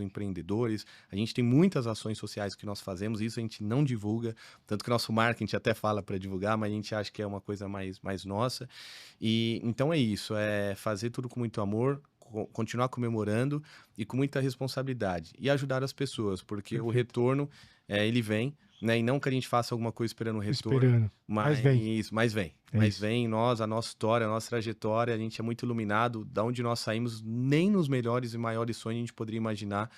empreendedores. A gente tem muitas ações sociais que nós fazemos, isso a gente não divulga, tanto que o nosso marketing até fala para divulgar, mas a gente acha que é uma coisa mais nossa. E então é isso, é fazer tudo com muito amor, continuar comemorando e com muita responsabilidade. E ajudar as pessoas, porque o retorno, ele vem, né? E não que a gente faça alguma coisa esperando o retorno. Mas vem. Mas vem nós, a nossa história, a nossa trajetória, a gente é muito iluminado. Da onde nós saímos, nem nos melhores e maiores sonhos a gente poderia imaginar.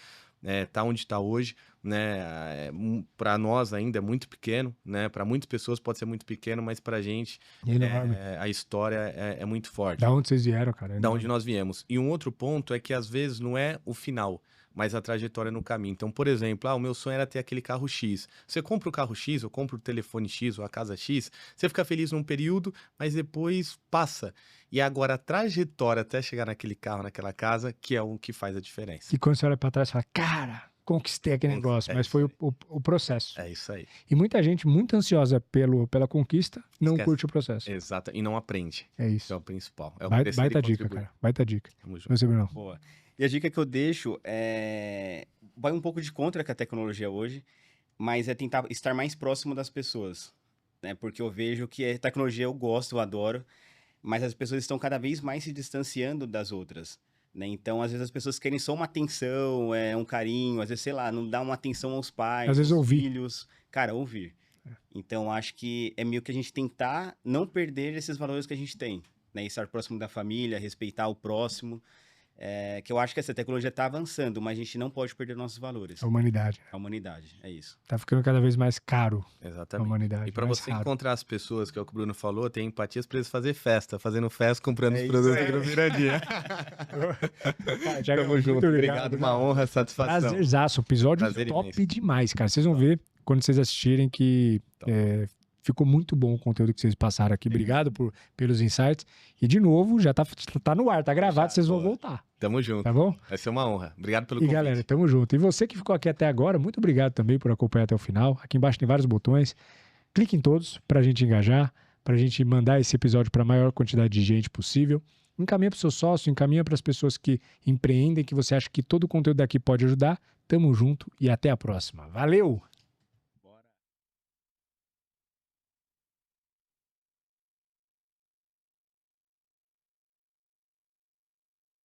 tá onde está hoje, né? Para nós ainda é muito pequeno, né? Para muitas pessoas pode ser muito pequeno, mas para a gente a história é muito forte. Da onde vocês vieram, cara? Da onde nós viemos. E um outro ponto é que às vezes não é o final, mas a trajetória no caminho. Então, por exemplo, o meu sonho era ter aquele carro X. Você compra o carro X, ou compra o telefone X, ou a casa X, você fica feliz num período, mas depois passa. E agora a trajetória até chegar naquele carro, naquela casa, que é o que faz a diferença. E quando você olha pra trás, você fala, cara, conquistei aquele negócio, mas foi o processo. É isso aí. E muita gente muito ansiosa pela conquista, não curte o processo. Exato, e não aprende. É isso. É o principal. É o baita dica, cara. Baita dica. Tamo junto. Você, Bruno. Boa. E a dica que eu deixo vai um pouco de contra com a tecnologia hoje, mas é tentar estar mais próximo das pessoas, né? Porque eu vejo que a tecnologia eu gosto, eu adoro, mas as pessoas estão cada vez mais se distanciando das outras, né? Então, às vezes as pessoas querem só uma atenção, um carinho, às vezes, sei lá, não dá uma atenção aos pais, às vezes aos ouvir. filhos. Cara, ouvir. Então, acho que é meio que a gente tentar não perder esses valores que a gente tem, né? Estar próximo da família, respeitar o próximo. Que eu acho que essa tecnologia está avançando, mas a gente não pode perder nossos valores. A humanidade. A humanidade, é isso. Tá ficando cada vez mais caro. Exatamente. A humanidade. E para você encontrar as pessoas, que é o que o Bruno falou, tem empatias para eles fazer festa, fazendo festa, comprando os produtos do Grupo Mirandinha. Tamo junto. Obrigado, uma honra, satisfação. Prazerzaço, episódio Prazer top imenso. demais, cara. Vocês vão ver quando vocês assistirem que ficou muito bom o conteúdo que vocês passaram aqui. Obrigado pelos insights. E, de novo, já tá no ar, tá gravado, vocês vão voltar. Tamo junto. Tá bom? Vai ser uma honra. Obrigado pelo convite. convite. E, galera, tamo junto. E você que ficou aqui até agora, muito obrigado também por acompanhar até o final. Aqui embaixo tem vários botões. Clique em todos pra gente engajar, pra gente mandar esse episódio pra maior quantidade de gente possível. Encaminha pro seu sócio, encaminha pras pessoas que empreendem, que você acha que todo o conteúdo daqui pode ajudar. Tamo junto e até a próxima. Valeu!